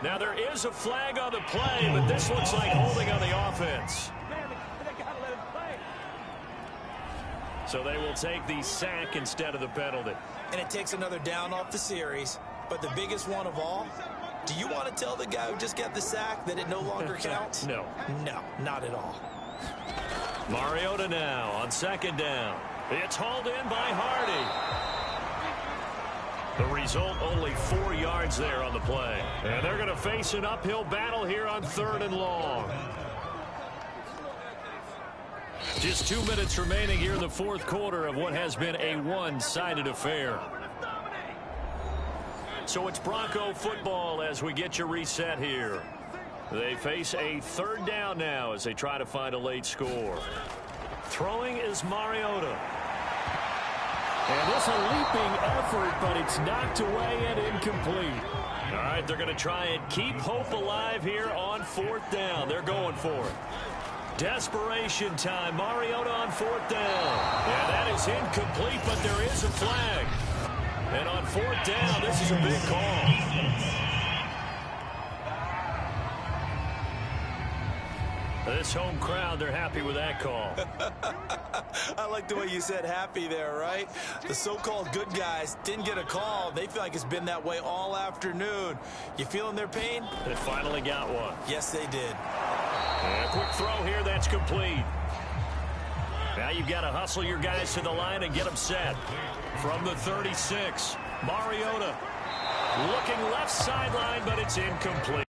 Now there is a flag on the play, but this looks like holding on the offense. So they will take the sack instead of the penalty. And it takes another down off the series. But the biggest one of all, do you want to tell the guy who just got the sack that it no longer counts? No. No, not at all. Mariota now on 2nd down. It's hauled in by Hardy. The result, only 4 yards there on the play. And they're going to face an uphill battle here on 3rd and long. Just 2 minutes remaining here in the 4th quarter of what has been a one-sided affair. So it's Bronco football as we get you reset here. They face a 3rd down now as they try to find a late score. Throwing is Mariota. And this a leaping effort, but it's knocked away and incomplete. All right, they're going to try and keep hope alive here on 4th down. They're going for it. Desperation time. Mariota on 4th down. And that is incomplete, but there is a flag. And on 4th down, this is a big call. This home crowd, they're happy with that call. I like the way you said happy there, right? The so-called good guys didn't get a call. They feel like it's been that way all afternoon. You feeling their pain? They finally got one. Yes, they did. And a quick throw here, that's complete. Now you've got to hustle your guys to the line and get them set. From the 36, Mariota looking left sideline, but it's incomplete.